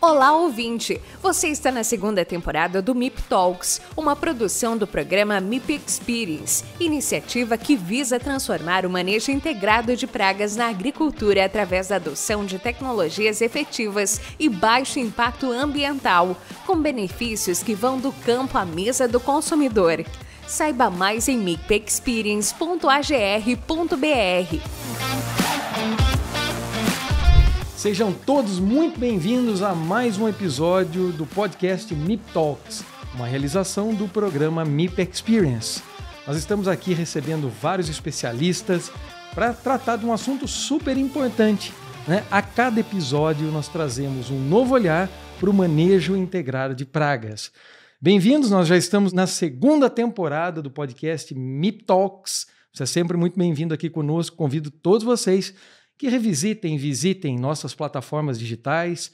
Olá, ouvinte! Você está na segunda temporada do MIP Talks, uma produção do programa MIP Experience, iniciativa que visa transformar o manejo integrado de pragas na agricultura através da adoção de tecnologias efetivas e baixo impacto ambiental, com benefícios que vão do campo à mesa do consumidor. Saiba mais em mipexperience.agr.br. Sejam todos muito bem-vindos a mais um episódio do podcast MIP Talks, uma realização do programa MIP Experience. Nós estamos aqui recebendo vários especialistas para tratar de um assunto super importante, né? A cada episódio nós trazemos um novo olhar para o manejo integrado de pragas. Bem-vindos, nós já estamos na segunda temporada do podcast MIP Talks. Você é sempre muito bem-vindo aqui conosco, convido todos vocês que visitem nossas plataformas digitais,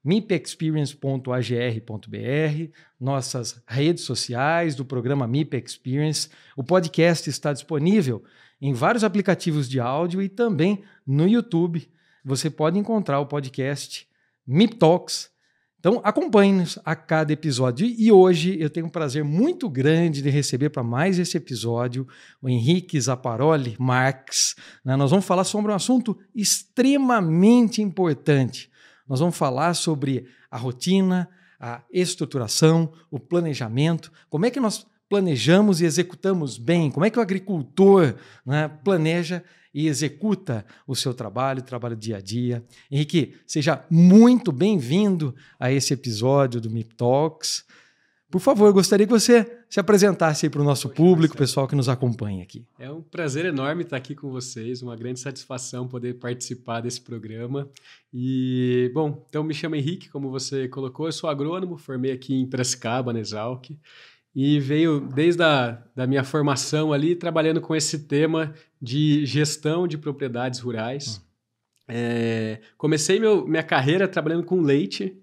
mipexperience.agr.br, nossas redes sociais do programa MIP Experience. O podcast está disponível em vários aplicativos de áudio e também no YouTube. Você pode encontrar o podcast MIP Talks. Então, acompanhe-nos a cada episódio. E hoje eu tenho um prazer muito grande de receber para mais esse episódio o Henrique Zapparoli Marques. Nós vamos falar sobre um assunto extremamente importante. Nós vamos falar sobre a rotina, a estruturação, o planejamento, como é que nós planejamos e executamos bem, como é que o agricultor, né, planeja e executa o seu trabalho, dia a dia. Henrique, seja muito bem-vindo a esse episódio do MIP Talks. Por favor, eu gostaria que você se apresentasse aí para o nosso público, o pessoal que nos acompanha aqui. É um prazer enorme estar aqui com vocês, uma grande satisfação poder participar desse programa. E, bom, então me chamo Henrique, como você colocou, eu sou agrônomo, formei aqui em Piracicaba, na Exalc, e veio desde da minha formação ali trabalhando com esse tema de gestão de propriedades rurais. Comecei minha carreira trabalhando com leite.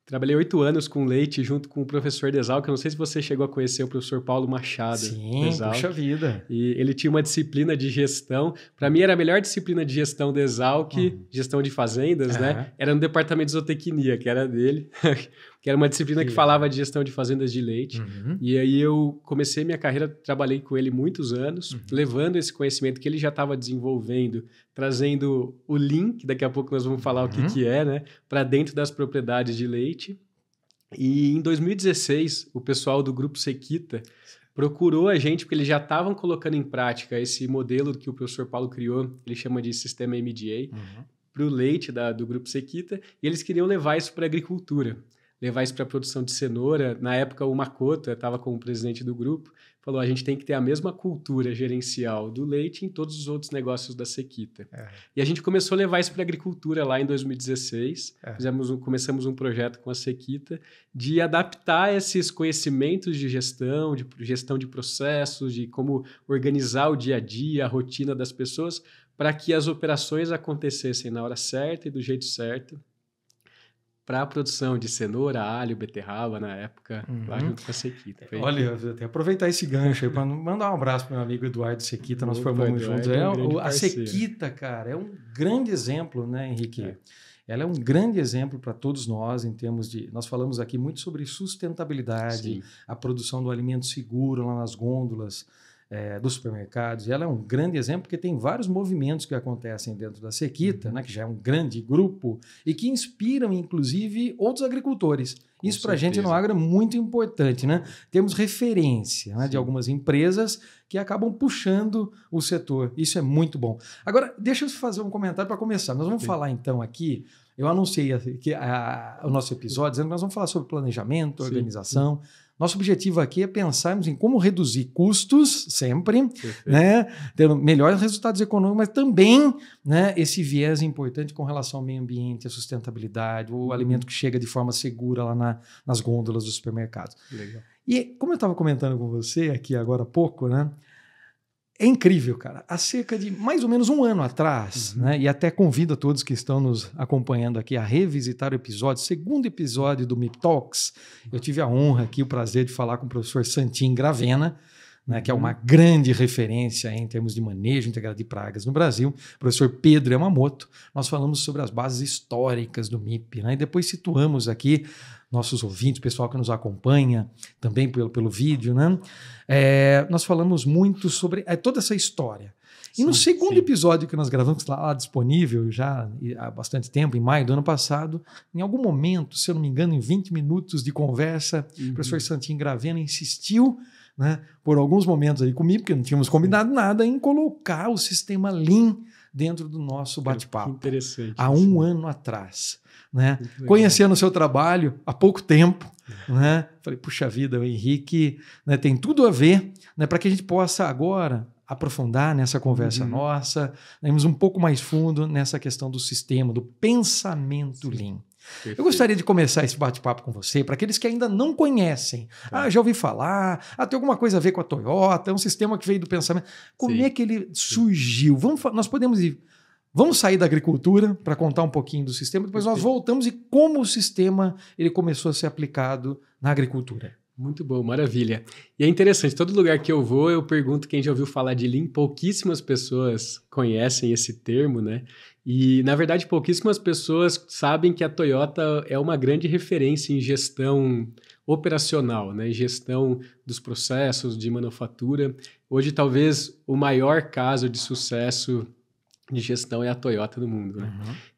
Trabalhei 8 anos com leite junto com o professor da Exalc. Eu não sei se você chegou a conhecer o professor Paulo Machado. Sim, puxa vida. E ele tinha uma disciplina de gestão. Para mim era a melhor disciplina de gestão da Exalc, gestão de fazendas, né? Era no departamento de zootecnia, que era dele. Que era uma disciplina que falava de gestão de fazendas de leite. E aí eu comecei minha carreira, trabalhei com ele muitos anos, levando esse conhecimento que ele já estava desenvolvendo, trazendo o Lean, que daqui a pouco nós vamos falar o que é, né, para dentro das propriedades de leite. E em 2016, o pessoal do Grupo Sequita procurou a gente, porque eles já estavam colocando em prática esse modelo que o professor Paulo criou, ele chama de sistema MDA, para o leite do Grupo Sequita, e eles queriam levar isso para a agricultura. Levar isso para a produção de cenoura. Na época, o Makota estava como presidente do grupo, falou, a gente tem que ter a mesma cultura gerencial do leite em todos os outros negócios da Sequita. E a gente começou a levar isso para a agricultura lá em 2016. Começamos um projeto com a Sequita de adaptar esses conhecimentos de gestão de processos, de como organizar o dia a dia, a rotina das pessoas, para que as operações acontecessem na hora certa e do jeito certo, para a produção de cenoura, alho, beterraba, na época, lá junto com a Sequita. Olha, eu vou até aproveitar esse gancho aí para mandar um abraço para o meu amigo Eduardo Sequita, nós formamos juntos. A Sequita, cara, é um grande exemplo, né, Henrique? Ela é um grande exemplo para todos nós em termos de... Nós falamos aqui muito sobre sustentabilidade, a produção do alimento seguro lá nas gôndolas dos supermercados. E ela é um grande exemplo porque tem vários movimentos que acontecem dentro da Sequita, né, que já é um grande grupo e que inspiram, inclusive, outros agricultores. Isso para a gente no agro é muito importante, né? Temos referência, né, de algumas empresas que acabam puxando o setor. Isso é muito bom. Agora, deixa eu fazer um comentário para começar. Nós vamos falar então aqui, eu anunciei o nosso episódio dizendo que nós vamos falar sobre planejamento, organização. Nosso objetivo aqui é pensarmos em como reduzir custos sempre, né, tendo melhores resultados econômicos, mas também, né, esse viés importante com relação ao meio ambiente, a sustentabilidade, o alimento que chega de forma segura lá nas gôndolas dos supermercados. Legal. E como eu estava comentando com você aqui agora há pouco, né, é incrível, cara. Há cerca de mais ou menos um ano atrás, né, e até convido a todos que estão nos acompanhando aqui a revisitar o episódio, segundo episódio do MIP Talks. Eu tive a honra aqui, o prazer de falar com o professor Santim Gravena, né, que é uma grande referência em termos de manejo integrado de pragas no Brasil, o professor Pedro Yamamoto. Nós falamos sobre as bases históricas do MIP, né, e depois situamos aqui nossos ouvintes, pessoal que nos acompanha também pelo vídeo, né? Nós falamos muito sobre toda essa história. E no segundo episódio que nós gravamos, lá disponível já há bastante tempo, em maio do ano passado, em algum momento, se eu não me engano, em 20 minutos de conversa, o professor Santinho Gravena insistiu, né, por alguns momentos aí comigo, porque não tínhamos combinado nada, em colocar o sistema Lean dentro do nosso bate-papo. Interessante. Há um ano atrás. Né? Conhecendo o seu trabalho há pouco tempo, né? Falei, puxa vida, o Henrique, né, tem tudo a ver, né, para que a gente possa agora aprofundar nessa conversa nossa, irmos um pouco mais fundo nessa questão do sistema, do pensamento Lean. Perfeito. Eu gostaria de começar esse bate-papo com você, para aqueles que ainda não conhecem. Já ouvi falar, tem alguma coisa a ver com a Toyota, é um sistema que veio do pensamento. Como é que ele surgiu? Nós podemos ir... Vamos sair da agricultura para contar um pouquinho do sistema, depois nós voltamos e como o sistema ele começou a ser aplicado na agricultura. Muito bom, maravilha. E é interessante, todo lugar que eu vou, eu pergunto quem já ouviu falar de Lean, pouquíssimas pessoas conhecem esse termo, né? E, na verdade, pouquíssimas pessoas sabem que a Toyota é uma grande referência em gestão operacional, né? Gestão dos processos de manufatura. Hoje, talvez, o maior caso de sucesso de gestão é a Toyota no mundo, né?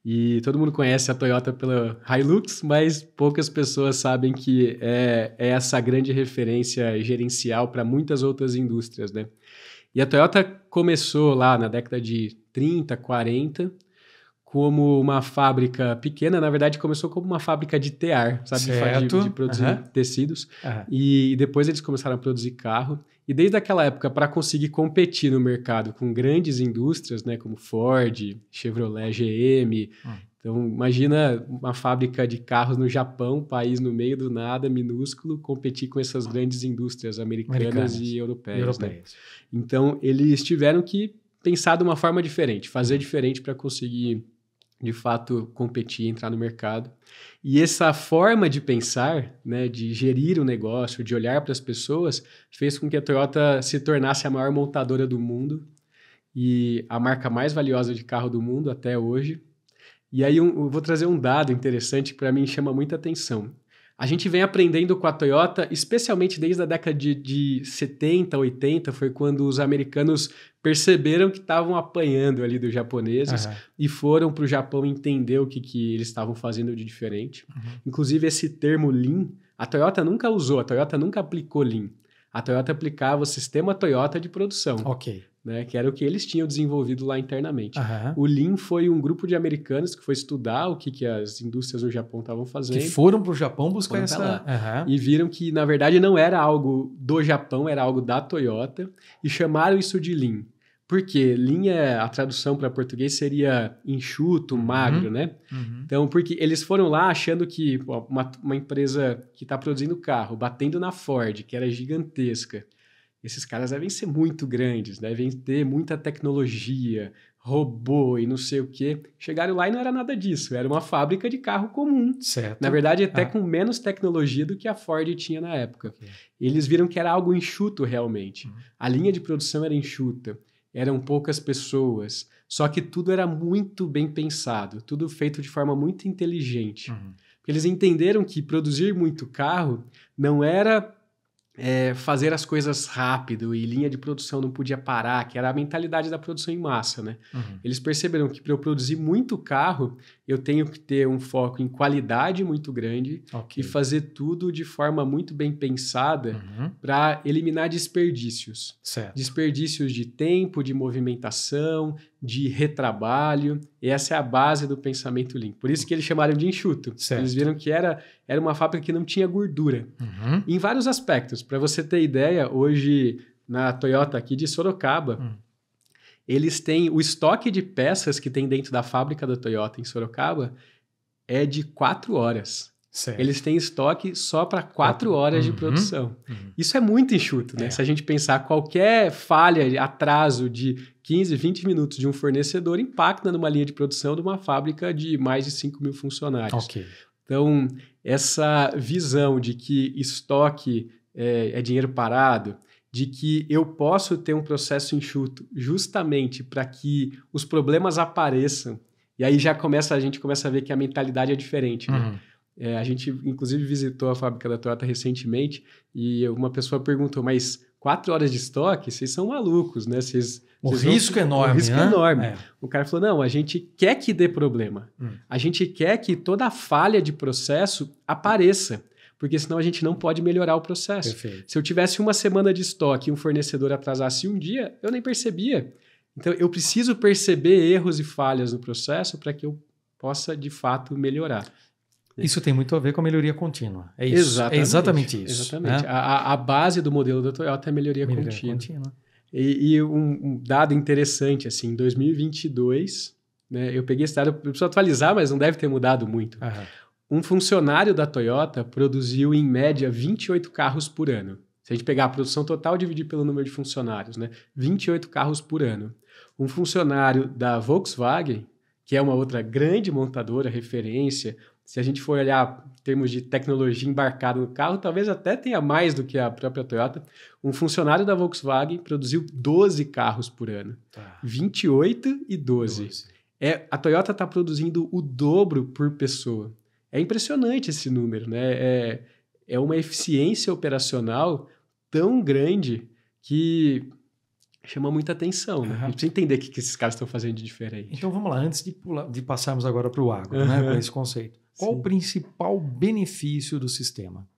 E todo mundo conhece a Toyota pela Hilux, mas poucas pessoas sabem que é essa grande referência gerencial para muitas outras indústrias, né? E a Toyota começou lá na década de 30, 40, como uma fábrica pequena, na verdade começou como uma fábrica de tear, sabe? De produzir tecidos. E depois eles começaram a produzir carro. E desde aquela época, para conseguir competir no mercado com grandes indústrias, né, como Ford, Chevrolet, GM... Então, imagina uma fábrica de carros no Japão, país no meio do nada, minúsculo, competir com essas grandes indústrias americanas e europeias. Né? Então, eles tiveram que pensar de uma forma diferente, fazer diferente para conseguir, de fato, competir, entrar no mercado. E essa forma de pensar, né, de gerir o negócio, de olhar para as pessoas, fez com que a Toyota se tornasse a maior montadora do mundo e a marca mais valiosa de carro do mundo até hoje. E aí eu vou trazer um dado interessante que para mim chama muita atenção. A gente vem aprendendo com a Toyota, especialmente desde a década de 70, 80, foi quando os americanos perceberam que estavam apanhando ali dos japoneses e foram para o Japão entender o que eles estavam fazendo de diferente. Inclusive esse termo Lean, a Toyota nunca usou, a Toyota nunca aplicou Lean. A Toyota aplicava o sistema Toyota de produção. Né, que era o que eles tinham desenvolvido lá internamente. O Lean foi um grupo de americanos que foi estudar o que as indústrias no Japão estavam fazendo. Que foram para o Japão buscar essa... E viram que, na verdade, não era algo do Japão, era algo da Toyota, e chamaram isso de Lean. Por quê? Lean, a tradução para português seria enxuto, magro, né? Então, porque eles foram lá achando que uma empresa que está produzindo carro, batendo na Ford, que era gigantesca, esses caras devem ser muito grandes, devem ter muita tecnologia, robô e não sei o quê. Chegaram lá e não era nada disso, era uma fábrica de carro comum. Certo. Na verdade, até com menos tecnologia do que a Ford tinha na época. Eles viram que era algo enxuto realmente. A linha de produção era enxuta, eram poucas pessoas, só que tudo era muito bem pensado, tudo feito de forma muito inteligente. Porque eles entenderam que produzir muito carro não era... fazer as coisas rápido e linha de produção não podia parar, que era a mentalidade da produção em massa, né? Eles perceberam que para eu produzir muito carro, eu tenho que ter um foco em qualidade muito grande e fazer tudo de forma muito bem pensada para eliminar desperdícios. Desperdícios de tempo, de movimentação, de retrabalho. E essa é a base do pensamento Lean. Por isso que eles chamaram de enxuto. Eles viram que era uma fábrica que não tinha gordura. Em vários aspectos. Para você ter ideia, hoje na Toyota aqui de Sorocaba, eles têm o estoque de peças que tem dentro da fábrica da Toyota em Sorocaba é de 4 horas. Eles têm estoque só para 4 horas de produção. Isso é muito enxuto, né? Se a gente pensar qualquer falha, atraso de 15, 20 minutos de um fornecedor impacta numa linha de produção de uma fábrica de mais de 5 mil funcionários. Então, essa visão de que estoque é dinheiro parado, de que eu posso ter um processo enxuto justamente para que os problemas apareçam. E aí a gente começa a ver que a mentalidade é diferente, né? A gente, inclusive, visitou a fábrica da Toyota recentemente e uma pessoa perguntou, mas 4 horas de estoque? Vocês são malucos, né? O risco é enorme. O risco é enorme. O cara falou, não, a gente quer que dê problema. A gente quer que toda falha de processo apareça, porque senão a gente não pode melhorar o processo. Perfeito. Se eu tivesse 1 semana de estoque e um fornecedor atrasasse um dia, eu nem percebia. Então, eu preciso perceber erros e falhas no processo para que eu possa, de fato, melhorar. Isso tem muito a ver com a melhoria contínua. É isso. Exatamente, é exatamente isso. Exatamente. Né? A base do modelo da Toyota é a melhoria contínua. E um dado interessante, assim, em 2022, né, eu peguei esse dado, eu preciso atualizar, mas não deve ter mudado muito. Um funcionário da Toyota produziu, em média, 28 carros por ano. Se a gente pegar a produção total e dividir pelo número de funcionários, né, 28 carros por ano. Um funcionário da Volkswagen, que é uma outra grande montadora, referência, se a gente for olhar em termos de tecnologia embarcada no carro, talvez até tenha mais do que a própria Toyota. Um funcionário da Volkswagen produziu 12 carros por ano. 28 e 12. A Toyota está produzindo o dobro por pessoa. É impressionante esse número, né? É uma eficiência operacional tão grande que chama muita atenção, né? A gente precisa entender o que esses caras estão fazendo de diferente. Então vamos lá, antes de passarmos agora para o agro, né, com esse conceito. Qual o principal benefício do sistema?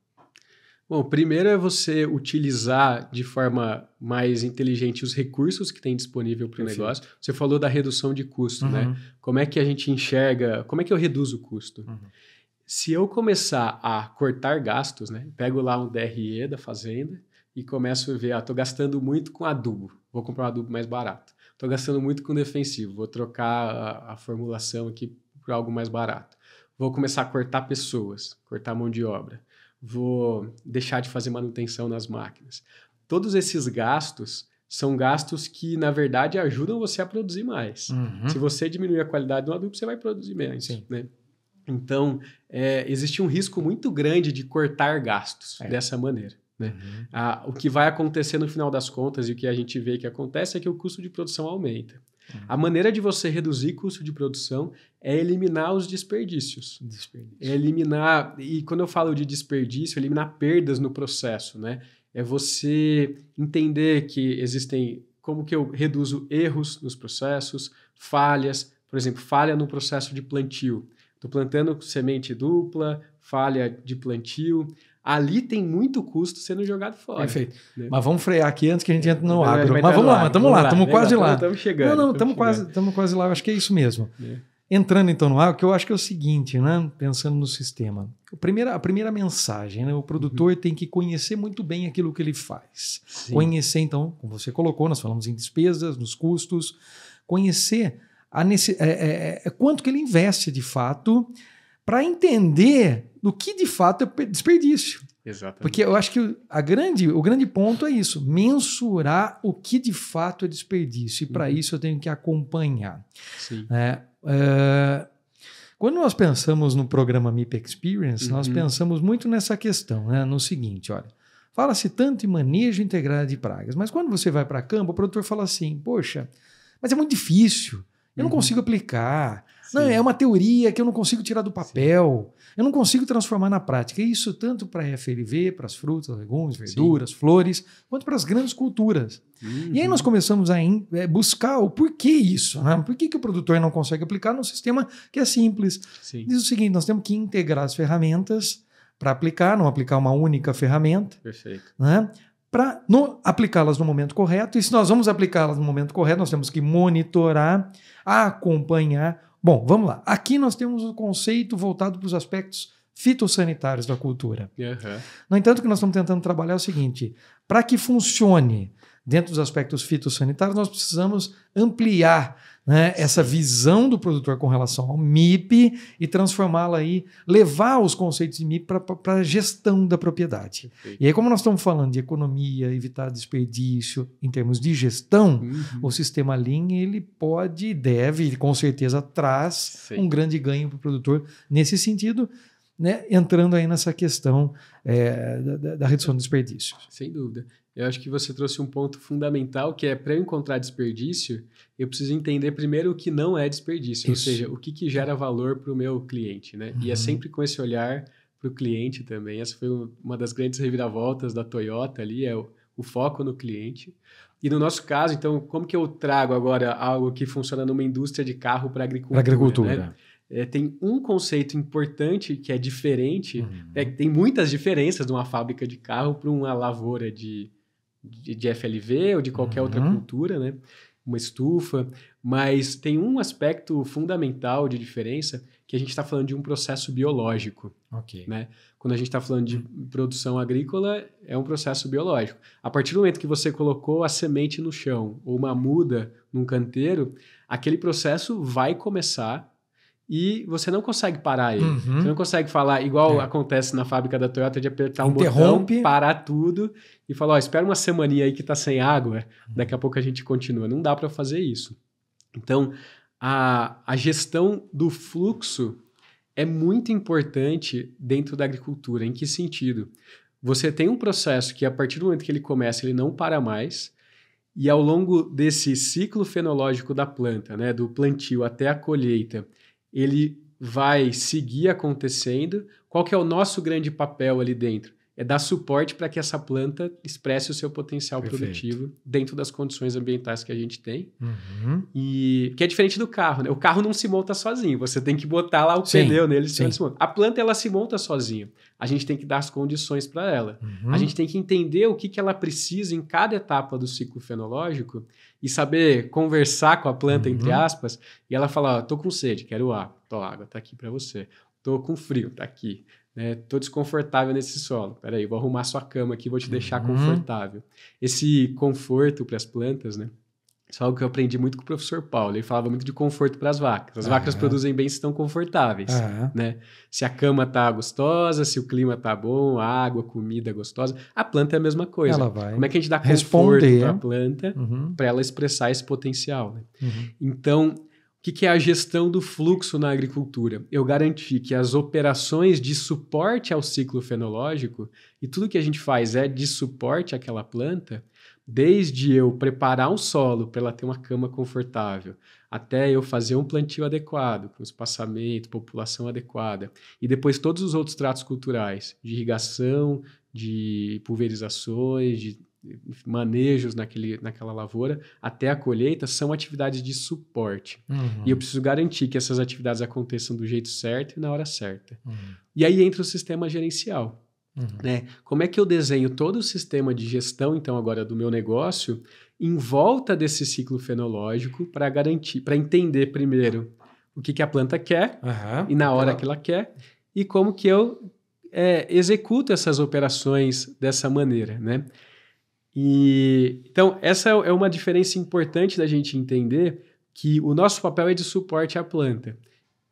Bom, primeiro é você utilizar de forma mais inteligente os recursos que tem disponível para o negócio. Você falou da redução de custo, né? Como é que a gente enxerga, como é que eu reduzo o custo? Se eu começar a cortar gastos, né? Pego lá um DRE da fazenda e começo a ver, estou gastando muito com adubo, vou comprar um adubo mais barato. Estou gastando muito com defensivo, vou trocar a formulação aqui por algo mais barato. Vou começar a cortar pessoas, cortar mão de obra. Vou deixar de fazer manutenção nas máquinas. Todos esses gastos são gastos que, na verdade, ajudam você a produzir mais. Se você diminuir a qualidade do adubo, você vai produzir menos. Né? Então, existe um risco muito grande de cortar gastos dessa maneira. Né? O que vai acontecer no final das contas e o que a gente vê que acontece é que o custo de produção aumenta. A maneira de você reduzir custo de produção é eliminar os desperdícios. É eliminar, e quando eu falo de desperdício, eliminar perdas no processo, né? É você entender que existem, como que eu reduzo erros nos processos, falhas, por exemplo, falha no processo de plantio. Estou plantando semente dupla, falha de plantio. Ali tem muito custo sendo jogado fora. Perfeito. Né? Mas vamos frear aqui antes que a gente entre no agro. Mas vamos lá, estamos quase lá. Estamos chegando. Não, estamos quase lá. Eu acho que é isso mesmo. Entrando então no agro, que eu acho que é o seguinte, né? Pensando no sistema. A primeira mensagem, né? O produtor tem que conhecer muito bem aquilo que ele faz. Conhecer, então, como você colocou, nós falamos em despesas, nos custos. Conhecer quanto que ele investe de fato para entender do que de fato é desperdício. Exatamente. Porque eu acho que o grande ponto é isso, mensurar o que de fato é desperdício. E para isso eu tenho que acompanhar. Quando nós pensamos no programa MIP Experience, nós pensamos muito nessa questão, né? No seguinte, olha, fala-se tanto em manejo integrado de pragas, mas quando você vai para campo, o produtor fala assim, poxa, mas é muito difícil, eu não consigo aplicar. Não, é uma teoria que eu não consigo tirar do papel. Eu não consigo transformar na prática. Isso tanto para a FLV, para as frutas, legumes, verduras, flores, quanto para as grandes culturas. E aí nós começamos a buscar o porquê isso. Né? Por que o produtor não consegue aplicar num sistema que é simples? Diz o seguinte, nós temos que integrar as ferramentas para aplicar, não aplicar uma única ferramenta. Perfeito. Né? Para aplicá-las no momento correto. E se nós vamos aplicá-las no momento correto, nós temos que monitorar, acompanhar. Bom, vamos lá. Aqui nós temos o conceito voltado para os aspectos fitossanitários da cultura. No entanto, o que nós estamos tentando trabalhar é o seguinte, para que funcione dentro dos aspectos fitossanitários, nós precisamos ampliar, né, essa visão do produtor com relação ao MIP e transformá-la aí, levar os conceitos de MIP para a gestão da propriedade. E aí, como nós estamos falando de economia, evitar desperdício, em termos de gestão, o sistema Lean, ele pode, deve, com certeza traz um grande ganho para o produtor nesse sentido, né, entrando aí nessa questão da redução de desperdício. Sem dúvida. Eu acho que você trouxe um ponto fundamental, que é para eu encontrar desperdício, eu preciso entender primeiro o que não é desperdício, ou seja, o que gera valor para o meu cliente, né? E é sempre com esse olhar para o cliente também. Essa foi uma das grandes reviravoltas da Toyota ali, é o foco no cliente. E no nosso caso, então, como que eu trago agora algo que funciona numa indústria de carro para agricultura? Para agricultura. Né? Tem um conceito importante que é diferente, tem muitas diferenças de uma fábrica de carro para uma lavoura de FLV ou de qualquer outra cultura, né? Uma estufa, mas tem um aspecto fundamental de diferença que a gente está falando de um processo biológico. Né? Quando a gente está falando de produção agrícola, é um processo biológico. A partir do momento que você colocou a semente no chão ou uma muda num canteiro, aquele processo vai começar e você não consegue parar ele. Você não consegue falar, igual acontece na fábrica da Toyota, de apertar um botão, parar tudo e falar, espera uma semaninha aí que está sem água, daqui a pouco a gente continua. Não dá para fazer isso. Então, a gestão do fluxo é muito importante dentro da agricultura. Em que sentido? Você tem um processo que, a partir do momento que ele começa, ele não para mais, e ao longo desse ciclo fenológico da planta, né, do plantio até a colheita, ele vai seguir acontecendo. Qual que é o nosso grande papel ali dentro? É dar suporte para que essa planta expresse o seu potencial produtivo dentro das condições ambientais que a gente tem. E que é diferente do carro, né? O carro não se monta sozinho. Você tem que botar lá o pneu nele. A planta, ela se monta sozinha. A gente tem que dar as condições para ela. A gente tem que entender o que ela precisa em cada etapa do ciclo fenológico e saber conversar com a planta, entre aspas, e ela falar, tô com sede, quero água. Água tá aqui para você. Tô com frio, tá aqui. Tô desconfortável nesse solo. Peraí, vou arrumar sua cama aqui, vou te deixar confortável. Esse conforto para as plantas, né? Isso é algo que eu aprendi muito com o professor Paulo. Ele falava muito de conforto para as vacas. As vacas produzem bem se estão confortáveis, né? Se a cama tá gostosa, se o clima tá bom, a água, comida gostosa. A planta é a mesma coisa. Ela vai Como é que a gente dá conforto para a planta para ela expressar esse potencial, né? Então, o que é a gestão do fluxo na agricultura? Eu garantir que as operações de suporte ao ciclo fenológico, e tudo que a gente faz é de suporte àquela planta, desde eu preparar um solo para ela ter uma cama confortável, até eu fazer um plantio adequado, com espaçamento, população adequada, e depois todos os outros tratos culturais, de irrigação, de pulverizações, de manejos naquela lavoura, até a colheita, são atividades de suporte. E eu preciso garantir que essas atividades aconteçam do jeito certo e na hora certa. E aí entra o sistema gerencial. Né? Como é que eu desenho todo o sistema de gestão, então, agora do meu negócio, em volta desse ciclo fenológico, para garantir, para entender primeiro o que a planta quer e na hora que ela quer, e como que eu executo essas operações dessa maneira, né? Então, essa é uma diferença importante da gente entender, que o nosso papel é de suporte à planta.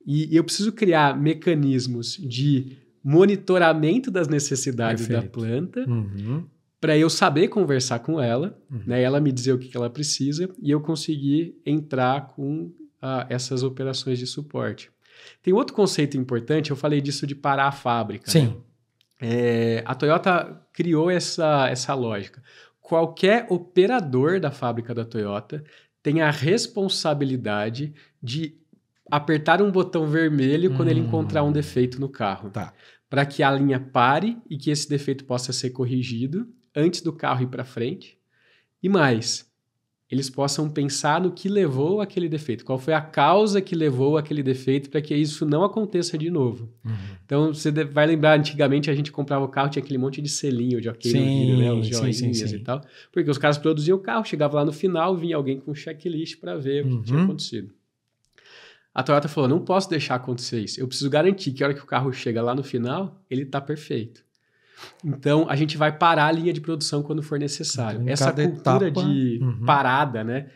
E eu preciso criar mecanismos de monitoramento das necessidades da planta, para eu saber conversar com ela, né, ela me dizer o que ela precisa e eu conseguir entrar com essas operações de suporte. Tem outro conceito importante, eu falei disso de parar a fábrica. Sim. Né? A Toyota criou essa lógica. Qualquer operador da fábrica da Toyota tem a responsabilidade de apertar um botão vermelho quando ele encontrar um defeito no carro. Para que a linha pare e que esse defeito possa ser corrigido antes do carro ir para frente. E mais, eles possam pensar no que levou aquele defeito. Qual foi a causa que levou aquele defeito para que isso não aconteça de novo. Então, você vai lembrar, antigamente a gente comprava o carro, tinha aquele monte de selinho de ok no vidro, né? Os joinhas e tal. Porque os caras produziam o carro, chegava lá no final, vinha alguém com um checklist para ver o que tinha acontecido. A Toyota falou, não posso deixar acontecer isso. Eu preciso garantir que a hora que o carro chega lá no final, ele está perfeito. Então, a gente vai parar a linha de produção quando for necessário. Então, essa cultura de parada, né,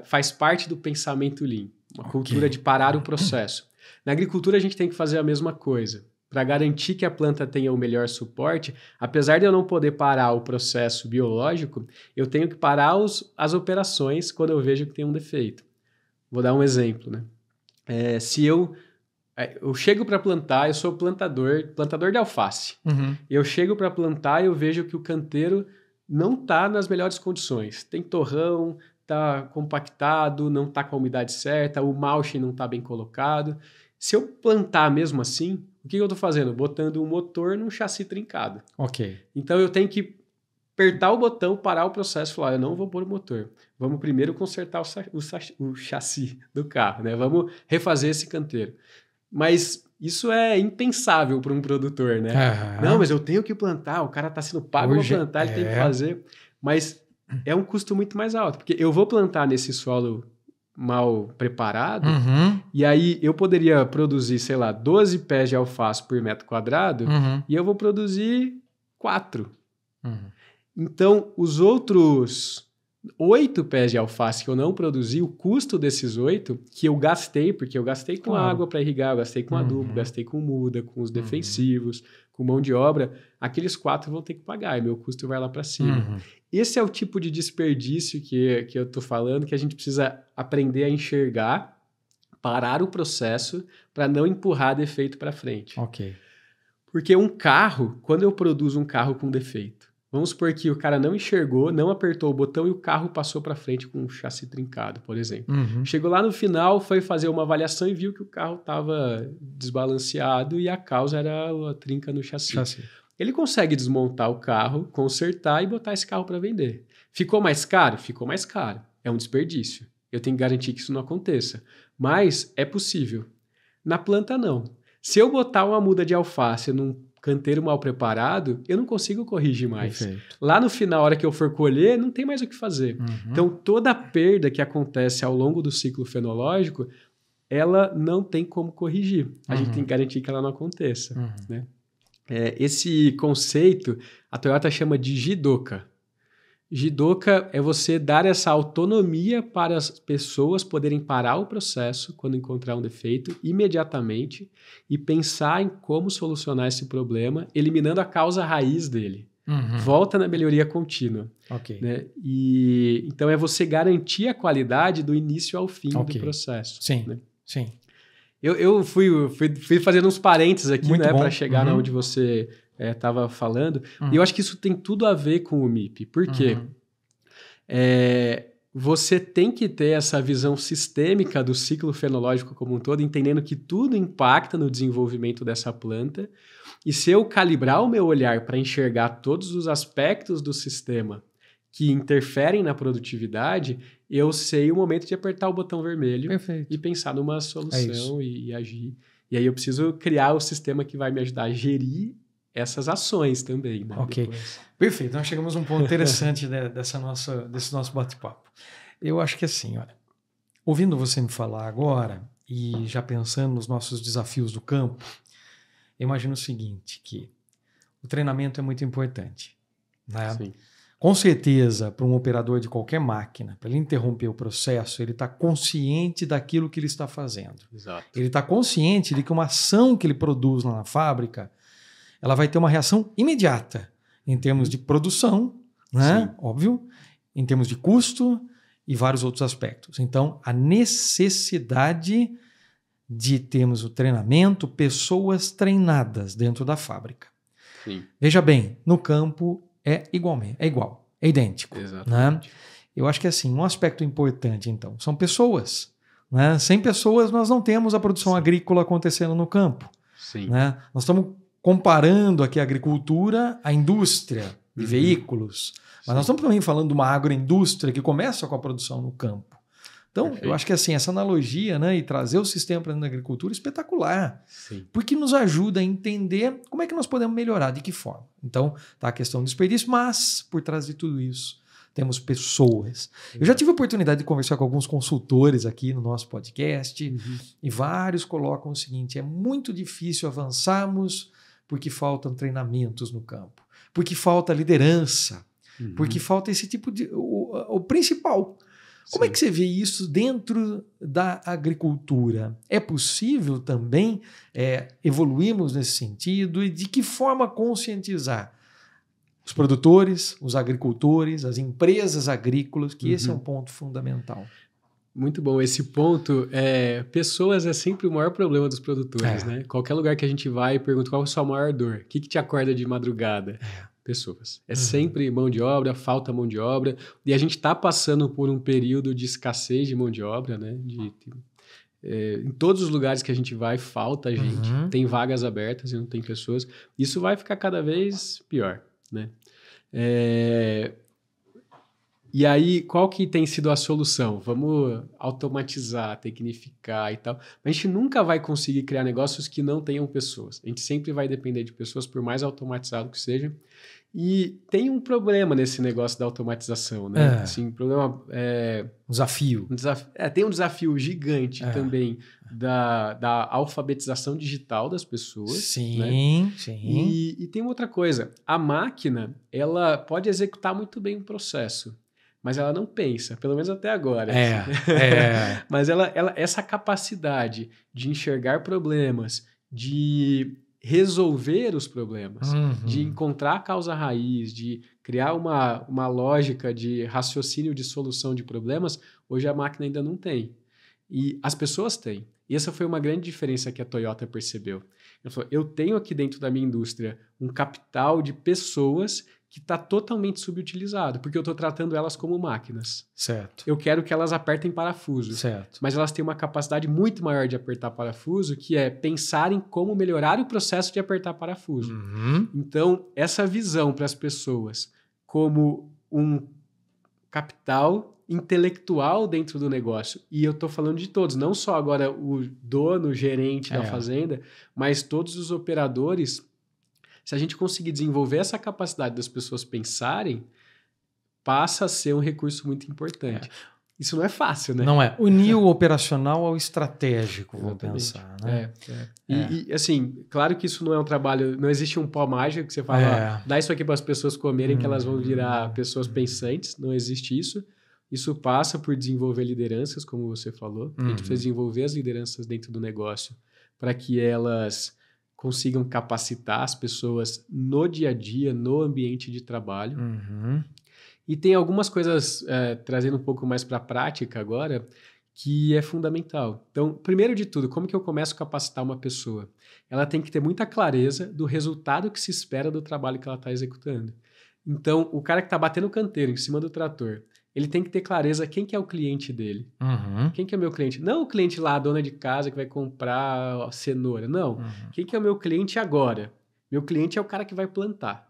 faz parte do pensamento Lean. Uma cultura de parar o processo. Na agricultura, a gente tem que fazer a mesma coisa. Para garantir que a planta tenha o melhor suporte, apesar de eu não poder parar o processo biológico, eu tenho que parar as operações quando eu vejo que tem um defeito. Vou dar um exemplo, né? Se eu chego para plantar, eu sou plantador de alface. Eu chego para plantar e eu vejo que o canteiro não está nas melhores condições. Tem torrão, está compactado, não está com a umidade certa, o mulching não está bem colocado. Se eu plantar mesmo assim, o que eu estou fazendo? Botando um motor num chassi trincado. Ok. Então eu tenho que apertar o botão, parar o processo e falar, eu não vou pôr o motor. Vamos primeiro consertar o chassi do carro, né? Vamos refazer esse canteiro. Mas isso é impensável para um produtor, né? Não, mas eu tenho que plantar, o cara está sendo pago para plantar, ele tem que fazer. Mas é um custo muito mais alto, porque eu vou plantar nesse solo mal preparado, e aí eu poderia produzir, sei lá, 12 pés de alface por metro quadrado, e eu vou produzir 4. Então, os outros 8 pés de alface que eu não produzi, o custo desses 8, que eu gastei, porque eu gastei com água para irrigar, eu gastei com adubo, gastei com muda, com os defensivos, com mão de obra, aqueles 4 vão ter que pagar, e meu custo vai lá para cima. Esse é o tipo de desperdício que eu estou falando, que a gente precisa aprender a enxergar, parar o processo para não empurrar defeito para frente. Ok. Porque um carro, quando eu produzo um carro com defeito, vamos supor que o cara não enxergou, não apertou o botão e o carro passou para frente com um chassi trincado, por exemplo. Chegou lá no final, foi fazer uma avaliação e viu que o carro estava desbalanceado e a causa era a trinca no chassi. Ele consegue desmontar o carro, consertar e botar esse carro para vender. Ficou mais caro? Ficou mais caro. É um desperdício. Eu tenho que garantir que isso não aconteça. Mas é possível. Na planta, não. Se eu botar uma muda de alface num canteiro mal preparado, eu não consigo corrigir mais. Perfeito. Lá no final, a hora que eu for colher, não tem mais o que fazer. Então, toda a perda que acontece ao longo do ciclo fenológico, ela não tem como corrigir. A gente tem que garantir que ela não aconteça. Né? Esse conceito, a Toyota chama de Jidoka. Jidoka é você dar essa autonomia para as pessoas poderem parar o processo quando encontrar um defeito imediatamente e pensar em como solucionar esse problema, eliminando a causa raiz dele. Volta na melhoria contínua. Ok. Né? Então, é você garantir a qualidade do início ao fim do processo. Sim, né? sim. Eu fui fazendo uns parênteses aqui, né, para chegar onde você estava falando. E eu acho que isso tem tudo a ver com o MIP. Por quê? Você tem que ter essa visão sistêmica do ciclo fenológico como um todo, entendendo que tudo impacta no desenvolvimento dessa planta. E se eu calibrar o meu olhar para enxergar todos os aspectos do sistema que interferem na produtividade, eu sei o momento de apertar o botão vermelho e pensar numa solução e agir. E aí eu preciso criar o sistema que vai me ajudar a gerir essas ações também. Né? Ok, depois. Perfeito. Nós chegamos a um ponto interessante desse nosso bate-papo. Eu acho que assim, olha, ouvindo você me falar agora e já pensando nos nossos desafios do campo, eu imagino o seguinte, que o treinamento é muito importante. Né? Sim. Com certeza, para um operador de qualquer máquina, para ele interromper o processo, ele está consciente daquilo que ele está fazendo. Exato. Ele está consciente de que uma ação que ele produz lá na fábrica, ela vai ter uma reação imediata em termos de produção, né? Óbvio, em termos de custo e vários outros aspectos. Então, a necessidade de termos o treinamento, pessoas treinadas dentro da fábrica. Sim. Veja bem, no campo é igual, é idêntico. Exatamente. Né? Eu acho que assim, um aspecto importante, então, são pessoas. Né? Sem pessoas, nós não temos a produção agrícola acontecendo no campo. Sim. Né? Nós estamos comparando aqui a agricultura à indústria de veículos, mas nós estamos também falando de uma agroindústria que começa com a produção no campo. Então, eu acho que assim, essa analogia, né, e trazer o sistema para dentro da agricultura é espetacular, porque nos ajuda a entender como é que nós podemos melhorar, de que forma. Então, tá a questão do desperdício, mas por trás de tudo isso, temos pessoas. Eu já tive a oportunidade de conversar com alguns consultores aqui no nosso podcast, e vários colocam o seguinte, é muito difícil avançarmos porque faltam treinamentos no campo, porque falta liderança, porque falta esse tipo de... o principal. Como é que você vê isso dentro da agricultura? É possível também evoluirmos nesse sentido? E de que forma conscientizar os produtores, os agricultores, as empresas agrícolas, que esse é um ponto fundamental? Muito bom. Esse ponto, pessoas é sempre o maior problema dos produtores. Né? Qualquer lugar que a gente vai e pergunta qual é a sua maior dor, o que te acorda de madrugada? pessoas. É sempre mão de obra, falta mão de obra. E a gente está passando por um período de escassez de mão de obra, né? Em todos os lugares que a gente vai, falta gente. Tem vagas abertas e não tem pessoas. Isso vai ficar cada vez pior, né? E aí, qual que tem sido a solução? Vamos automatizar, tecnificar e tal. A gente nunca vai conseguir criar negócios que não tenham pessoas. A gente sempre vai depender de pessoas, por mais automatizado que seja. E tem um problema nesse negócio da automatização, né? Assim, problema... Desafio. Tem um desafio gigante também da alfabetização digital das pessoas. Sim, né? sim. E tem uma outra coisa. A máquina, ela pode executar muito bem um processo, mas ela não pensa, pelo menos até agora. Mas essa capacidade de enxergar problemas, de resolver os problemas, de encontrar a causa raiz, de criar uma lógica de raciocínio de solução de problemas, hoje a máquina ainda não tem. E as pessoas têm. E essa foi uma grande diferença que a Toyota percebeu. Ela falou, eu tenho aqui dentro da minha indústria um capital de pessoas que está totalmente subutilizado, porque eu estou tratando elas como máquinas. Certo. Eu quero que elas apertem parafuso. Certo. Mas elas têm uma capacidade muito maior de apertar parafuso, que é pensar em como melhorar o processo de apertar parafuso. Então, essa visão para as pessoas como um capital intelectual dentro do negócio, e eu estou falando de todos, não só agora o dono, o gerente da fazenda, mas todos os operadores. Se a gente conseguir desenvolver essa capacidade das pessoas pensarem, passa a ser um recurso muito importante. Isso não é fácil, né? Não é. Unir o operacional ao estratégico, vou pensar. Né? E, assim, claro que isso não é um trabalho... Não existe um pó mágico que você fala, dá isso aqui para as pessoas comerem que elas vão virar pessoas pensantes. Não existe isso. Isso passa por desenvolver lideranças, como você falou. A gente precisa desenvolver as lideranças dentro do negócio para que elas consigam capacitar as pessoas no dia a dia, no ambiente de trabalho. E tem algumas coisas, trazendo um pouco mais para a prática agora, que é fundamental. Então, primeiro de tudo, como que eu começo a capacitar uma pessoa? Ela tem que ter muita clareza do resultado que se espera do trabalho que ela está executando. Então, o cara que está batendo canteiro em cima do trator, ele tem que ter clareza quem que é o cliente dele. Quem que é o meu cliente? Não o cliente lá, a dona de casa que vai comprar cenoura. Não. Quem que é o meu cliente agora? Meu cliente é o cara que vai plantar.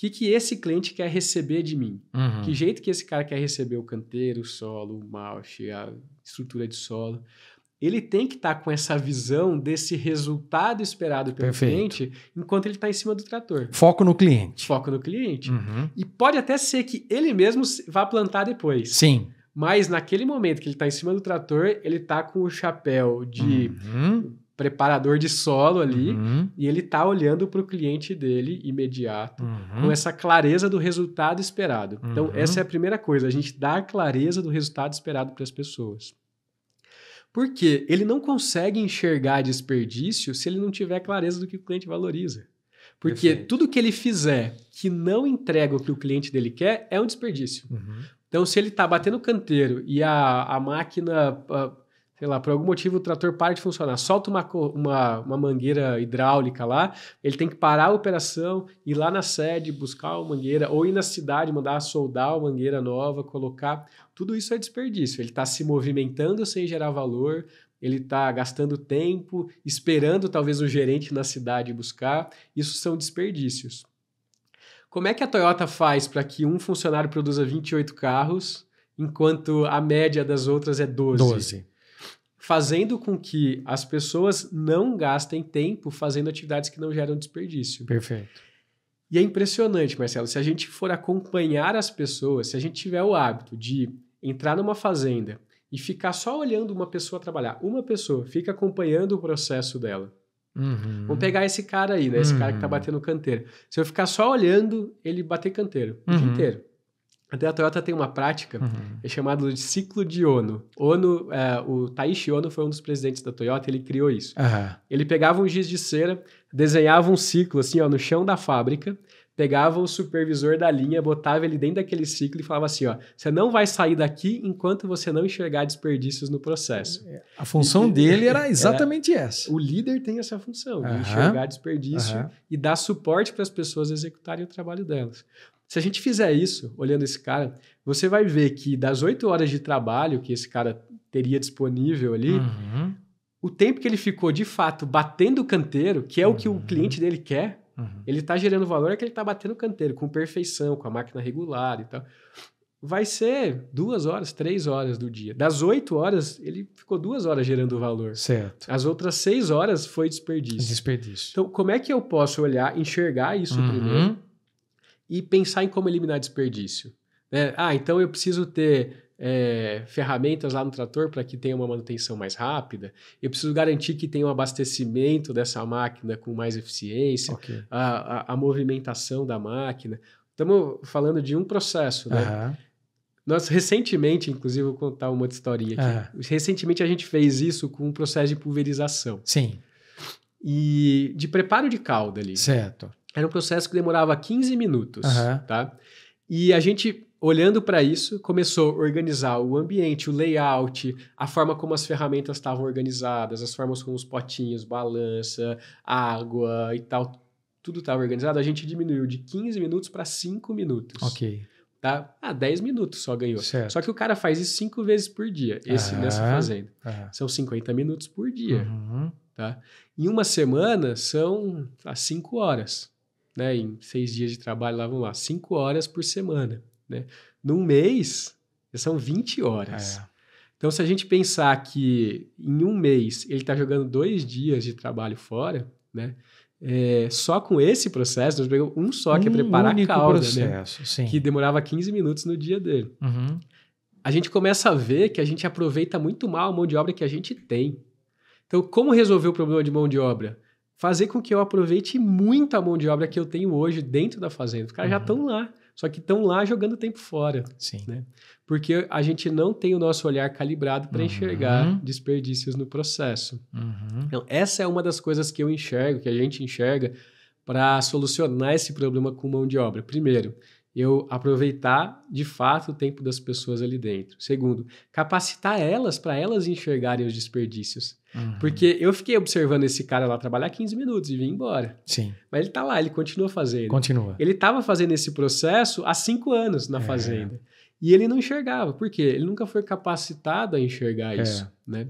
O que esse cliente quer receber de mim? Que jeito que esse cara quer receber o canteiro, o solo, o mulch, a estrutura de solo? Ele tem que estar com essa visão desse resultado esperado pelo cliente enquanto ele está em cima do trator. Foco no cliente. Foco no cliente. E pode até ser que ele mesmo vá plantar depois. Sim. Mas naquele momento que ele está em cima do trator, ele está com o chapéu de preparador de solo ali e ele está olhando para o cliente dele imediato com essa clareza do resultado esperado. Então, essa é a primeira coisa, a gente dá a clareza do resultado esperado para as pessoas. Porque ele não consegue enxergar desperdício se ele não tiver clareza do que o cliente valoriza. Porque tudo que ele fizer que não entrega o que o cliente dele quer é um desperdício. Então, se ele está batendo canteiro e a máquina, sei lá, por algum motivo o trator para de funcionar, solta uma mangueira hidráulica lá, ele tem que parar a operação, ir lá na sede, buscar uma mangueira, ou ir na cidade, mandar soldar uma mangueira nova, colocar... Tudo isso é desperdício. Ele está se movimentando sem gerar valor, ele está gastando tempo, esperando talvez o gerente na cidade buscar. Isso são desperdícios. Como é que a Toyota faz para que um funcionário produza 28 carros, enquanto a média das outras é 12? Fazendo com que as pessoas não gastem tempo fazendo atividades que não geram desperdício. Perfeito. E é impressionante, Marcelo, se a gente for acompanhar as pessoas, se a gente tiver o hábito de entrar numa fazenda e ficar só olhando uma pessoa trabalhar, uma pessoa fica acompanhando o processo dela. Vamos pegar esse cara aí, né? Esse cara que tá batendo canteiro. Se eu ficar só olhando ele bater canteiro o dia inteiro. Até a Toyota tem uma prática, é chamado de ciclo de Ono. O Taishi Ono foi um dos presidentes da Toyota, ele criou isso. Ele pegava um giz de cera, desenhava um ciclo assim, ó, no chão da fábrica, pegava o supervisor da linha, botava ele dentro daquele ciclo e falava assim, ó, você não vai sair daqui enquanto você não enxergar desperdícios no processo. A função dele era exatamente essa. O líder tem essa função, de enxergar desperdício e dar suporte para as pessoas executarem o trabalho delas. Se a gente fizer isso, olhando esse cara, você vai ver que das 8 horas de trabalho que esse cara teria disponível ali, o tempo que ele ficou, de fato, batendo o canteiro, que é o que o cliente dele quer, ele está gerando valor, é que ele está batendo o canteiro com perfeição, com a máquina regular e tal. Vai ser 2 horas, 3 horas do dia. Das 8 horas, ele ficou 2 horas gerando valor. Certo. As outras 6 horas foi desperdício. Então, como é que eu posso olhar, enxergar isso primeiro e pensar em como eliminar desperdício? Então eu preciso ter ferramentas lá no trator para que tenha uma manutenção mais rápida. Eu preciso garantir que tenha um abastecimento dessa máquina com mais eficiência, a movimentação da máquina. Estamos falando de um processo, né? Nós recentemente, inclusive, vou contar uma outra historinha aqui. Recentemente a gente fez isso com um processo de pulverização. Sim. E de preparo de calda ali. Certo. Era um processo que demorava 15 minutos, tá? E a gente, olhando para isso, começou a organizar o ambiente, o layout, a forma como as ferramentas estavam organizadas, as formas como os potinhos, balança, água e tal, tudo estava organizado. A gente diminuiu de 15 minutos para 5 minutos. Tá? 10 minutos só ganhou. Certo. Só que o cara faz isso 5 vezes por dia, nessa fazenda. São 50 minutos por dia. Tá? Em uma semana, são 5 horas. Né? Em 6 dias de trabalho, lá vamos lá, 5 horas por semana. Né? Num mês, são 20 horas. Então, se a gente pensar que em um mês ele está jogando 2 dias de trabalho fora, né? Só com esse processo, nós pegamos um só, que é preparar a calda, processo, né? Que demorava 15 minutos no dia dele. A gente começa a ver que a gente aproveita muito mal a mão de obra que a gente tem. Então, como resolver o problema de mão de obra? Fazer com que eu aproveite muito a mão de obra que eu tenho hoje dentro da fazenda. Os caras já estão lá, só que estão lá jogando tempo fora. Sim. Né? Porque a gente não tem o nosso olhar calibrado para enxergar desperdícios no processo. Então, essa é uma das coisas que eu enxergo, que a gente enxerga, para solucionar esse problema com mão de obra. Primeiro, eu aproveitar, de fato, o tempo das pessoas ali dentro. Segundo, capacitar elas para elas enxergarem os desperdícios. Porque eu fiquei observando esse cara lá trabalhar 15 minutos e vim embora. Sim. Mas ele tá lá, ele continua fazendo. Continua. Ele estava fazendo esse processo há 5 anos na fazenda. E ele não enxergava. Por quê? Ele nunca foi capacitado a enxergar isso. Né?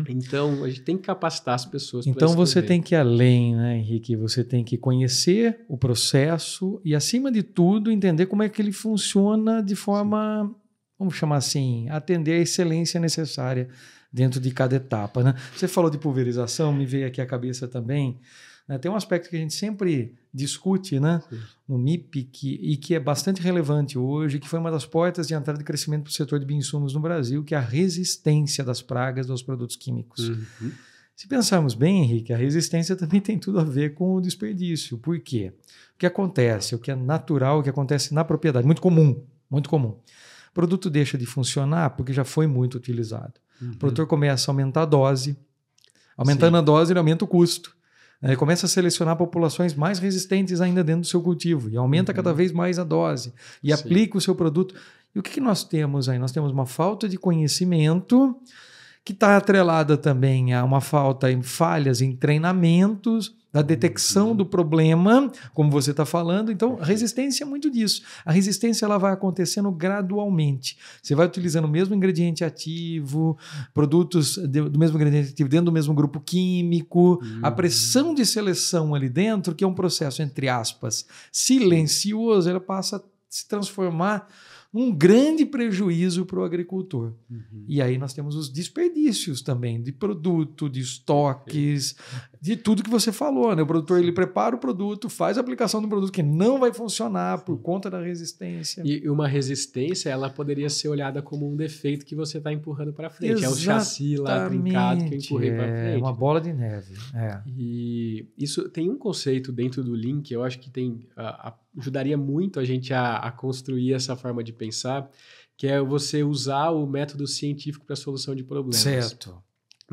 Então, a gente tem que capacitar as pessoas. Então, você tem que ir além, né, Henrique? Você tem que conhecer o processo e, acima de tudo, entender como é que ele funciona de forma, vamos chamar assim, atender a excelência necessária dentro de cada etapa. Né? Você falou de pulverização, me veio aqui à cabeça também. Né? Tem um aspecto que a gente sempre discute, né, no MIP que é bastante relevante hoje, que foi uma das portas de entrada de crescimento para o setor de bioinsumos no Brasil, que é a resistência das pragas aos produtos químicos. Se pensarmos bem, Henrique, a resistência também tem tudo a ver com o desperdício. Por quê? O que acontece, o que é natural, o que acontece na propriedade, muito comum. O produto deixa de funcionar porque já foi muito utilizado. O produtor começa a aumentar a dose. Aumentando a dose, ele aumenta o custo. Ele começa a selecionar populações mais resistentes ainda dentro do seu cultivo e aumenta cada vez mais a dose e aplica o seu produto. E o que nós temos aí? Nós temos uma falta de conhecimento que está atrelada também a uma falta em falhas em treinamentos, da detecção do problema, como você está falando. Então, a resistência é muito disso. A resistência ela vai acontecendo gradualmente. Você vai utilizando o mesmo ingrediente ativo, produtos do mesmo ingrediente ativo dentro do mesmo grupo químico. A pressão de seleção ali dentro, que é um processo, entre aspas, silencioso, ela passa a se transformar num grande prejuízo para o agricultor. E aí nós temos os desperdícios também de produto, de estoques, de tudo que você falou. Né? O produtor ele prepara o produto, faz a aplicação do produto que não vai funcionar por conta da resistência. E uma resistência, ela poderia ser olhada como um defeito que você está empurrando para frente. É o chassi lá trincado que eu empurrei para frente. É uma bola de neve. E isso tem um conceito dentro do Lean que eu acho que ajudaria muito a gente a construir essa forma de pensar, que é você usar o método científico para a solução de problemas. Certo.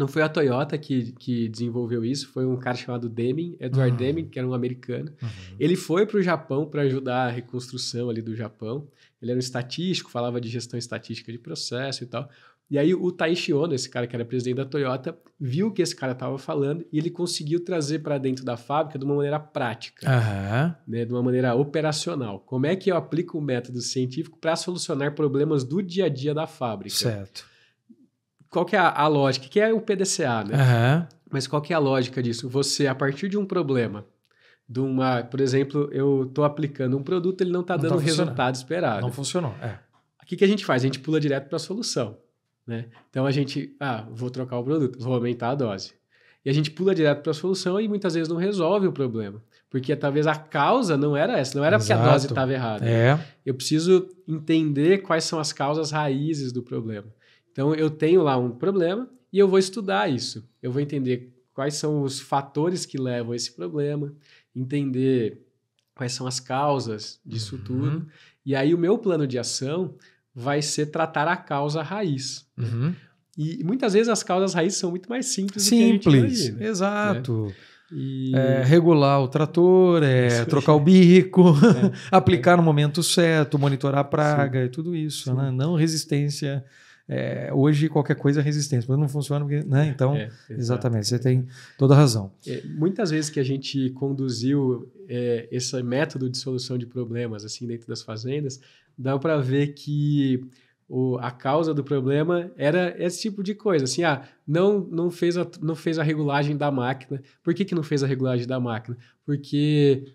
Não foi a Toyota que desenvolveu isso, foi um cara chamado Deming, Edward Deming, que era um americano. Ele foi para o Japão para ajudar a reconstrução ali do Japão. Ele era um estatístico, falava de gestão estatística de processo e tal. E aí o Taiichi Ohno, esse cara que era presidente da Toyota, viu o que esse cara estava falando e ele conseguiu trazer para dentro da fábrica de uma maneira prática, né, de uma maneira operacional. Como é que eu aplico o método científico para solucionar problemas do dia a dia da fábrica? Certo. Qual que é a lógica? Que é o PDCA, né? Mas qual que é a lógica disso? Você, a partir de um problema, por exemplo, eu estou aplicando um produto, ele não está dando o resultado esperado. Não funcionou. O que a gente faz? A gente pula direto para a solução. Né? Então a gente, vou trocar o produto, vou aumentar a dose. E a gente pula direto para a solução e muitas vezes não resolve o problema. Porque talvez a causa não era essa, não era porque a dose estava errada. Né? Eu preciso entender quais são as causas raízes do problema. Então, eu tenho lá um problema e eu vou estudar isso. Eu vou entender quais são os fatores que levam a esse problema, entender quais são as causas disso tudo. E aí, o meu plano de ação vai ser tratar a causa raiz. E muitas vezes as causas raízes são muito mais simples do que a gente imagina. Exato. Né? Regular o trator, trocar o bico, aplicar no momento certo, monitorar a praga e tudo isso. Né? Não resistência. Hoje qualquer coisa é resistência, mas não funciona, né? Então, exatamente, você tem toda a razão. Muitas vezes que a gente conduziu esse método de solução de problemas assim dentro das fazendas, dá para ver que a causa do problema era esse tipo de coisa, assim, não fez a regulagem da máquina. Por que não fez a regulagem da máquina? Porque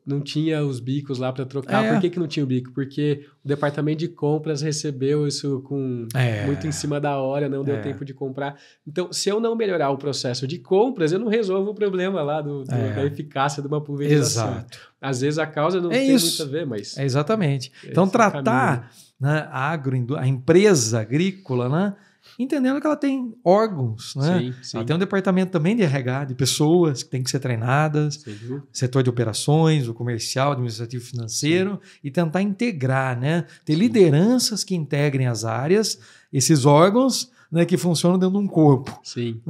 não tinha os bicos lá para trocar. Por que não tinha o bico? Porque o departamento de compras recebeu isso muito em cima da hora, não deu tempo de comprar. Então, se eu não melhorar o processo de compras, eu não resolvo o problema lá da eficácia de uma pulverização. Exato. Às vezes a causa não tem muito a ver, mas... Exatamente. Então, tratar, né, a empresa agrícola, né, entendendo que ela tem órgãos, né? Sim. Ela tem um departamento também de RH, de pessoas que têm que ser treinadas, setor de operações, o comercial, administrativo, financeiro, e tentar integrar, né? Ter lideranças que integrem as áreas, esses órgãos, né, que funcionam dentro de um corpo. Sim.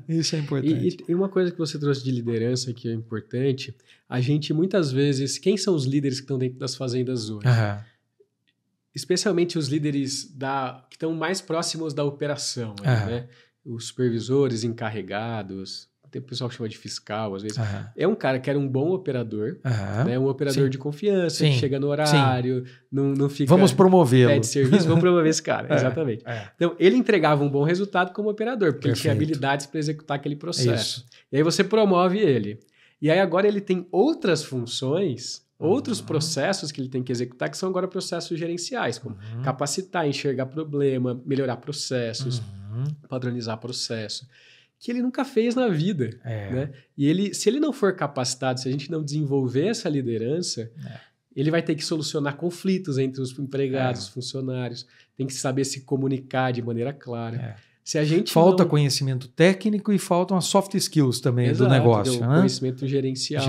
Isso é importante. E uma coisa que você trouxe de liderança que é importante, a gente muitas vezes, quem são os líderes que estão dentro das fazendas hoje? Especialmente os líderes que estão mais próximos da operação, né? Os supervisores, encarregados, tem o pessoal que chama de fiscal, às vezes. É um cara que era um bom operador, né? Um operador de confiança, que chega no horário, não fica... Vamos promovê-lo. Pede serviço, vamos promover esse cara, exatamente. Então, ele entregava um bom resultado como operador, porque ele tinha habilidades para executar aquele processo. E aí você promove ele. E aí agora ele tem outras funções... Outros processos que ele tem que executar, que são agora processos gerenciais, como capacitar, enxergar problema, melhorar processos, padronizar processo, que ele nunca fez na vida. Né? E se ele não for capacitado, se a gente não desenvolver essa liderança, ele vai ter que solucionar conflitos entre os empregados, os funcionários, tem que saber se comunicar de maneira clara. Se a gente falta conhecimento técnico e faltam as soft skills também do negócio. Conhecimento gerencial.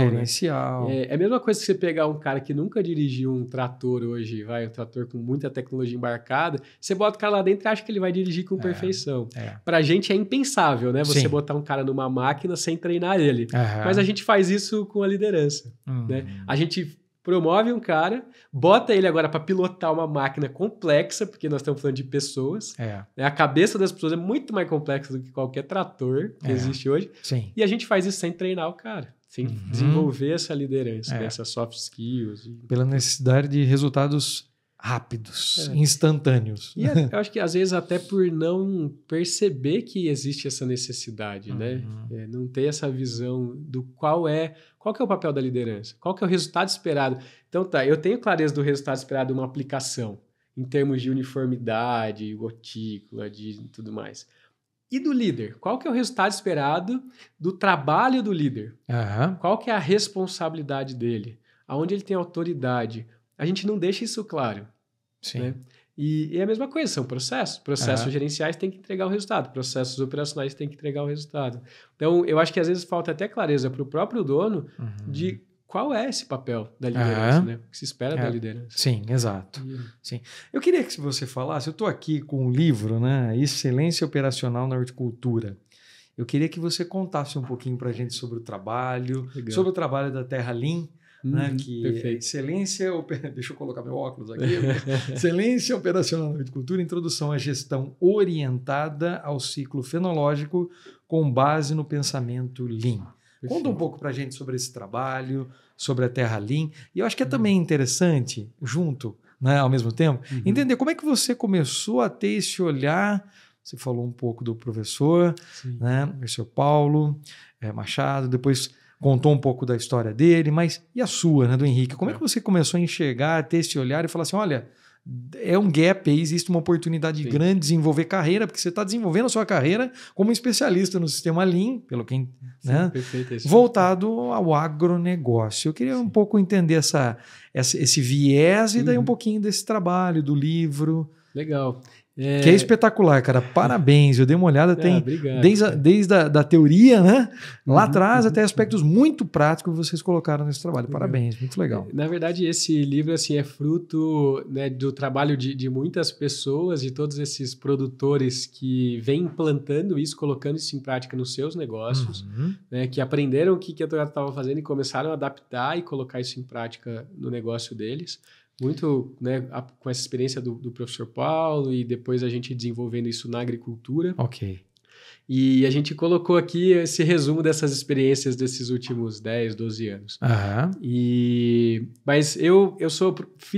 Né? É a mesma coisa que você pegar um cara que nunca dirigiu um trator hoje, um trator com muita tecnologia embarcada, você bota o cara lá dentro e acha que ele vai dirigir com perfeição. Pra gente é impensável, né? Você botar um cara numa máquina sem treinar ele. Mas a gente faz isso com a liderança. Né? A gente promove um cara, bota ele agora para pilotar uma máquina complexa, porque nós estamos falando de pessoas. A cabeça das pessoas é muito mais complexa do que qualquer trator que existe hoje. E a gente faz isso sem treinar o cara, sem desenvolver essa liderança, essas soft skills. Pela necessidade de resultados rápidos, instantâneos. E eu acho que às vezes até por não perceber que existe essa necessidade, né? Não ter essa visão do qual que é o papel da liderança, qual que é o resultado esperado. Então eu tenho clareza do resultado esperado de uma aplicação, em termos de uniformidade, gotícula, de tudo mais. E do líder? Qual que é o resultado esperado do trabalho do líder? Qual que é a responsabilidade dele? Aonde ele tem autoridade? A gente não deixa isso claro. Né? E é a mesma coisa, são processos. Processos gerenciais têm que entregar o resultado, processos operacionais têm que entregar o resultado. Então, eu acho que às vezes falta até clareza para o próprio dono de qual é esse papel da liderança, né? O que se espera da liderança. Sim, exato. Sim. Eu queria que você falasse, eu estou aqui com um livro, né? Excelência Operacional na Horticultura. Eu queria que você contasse um pouquinho para a gente sobre o trabalho, sobre o trabalho da Terra Lean, né? Que excelência... Deixa eu colocar meu óculos aqui. Excelência Operacional na Horticultura, introdução à gestão orientada ao ciclo fenológico com base no pensamento Lean. Conta um pouco para a gente sobre esse trabalho, sobre a Terra Lean. E eu acho que é também interessante, junto, né, ao mesmo tempo, entender como é que você começou a ter esse olhar. Você falou um pouco do professor, né, o Sr. Paulo Machado, depois contou um pouco da história dele, mas e a sua, né, do Henrique? Como é que você começou a enxergar, a ter esse olhar e falar assim, olha, é um gap aí, existe uma oportunidade grande de desenvolver carreira, porque você está desenvolvendo a sua carreira como especialista no sistema Lean, pelo que, né, voltado ao agronegócio. Eu queria um pouco entender esse viés e daí um pouquinho desse trabalho, do livro. Legal. Que é espetacular, cara. Parabéns. Eu dei uma olhada, tem desde a teoria, né? Lá atrás, até aspectos muito práticos que vocês colocaram nesse trabalho. Parabéns, muito legal. Na verdade, esse livro assim, é fruto, né, do trabalho de muitas pessoas, de todos esses produtores que vêm implantando isso, colocando isso em prática nos seus negócios, né, que aprenderam o que a Toyota estava fazendo e começaram a adaptar e colocar isso em prática no negócio deles. Muito, né, com essa experiência do professor Paulo e depois a gente desenvolvendo isso na agricultura. Ok. E a gente colocou aqui esse resumo dessas experiências desses últimos 10, 12 anos. Mas eu sou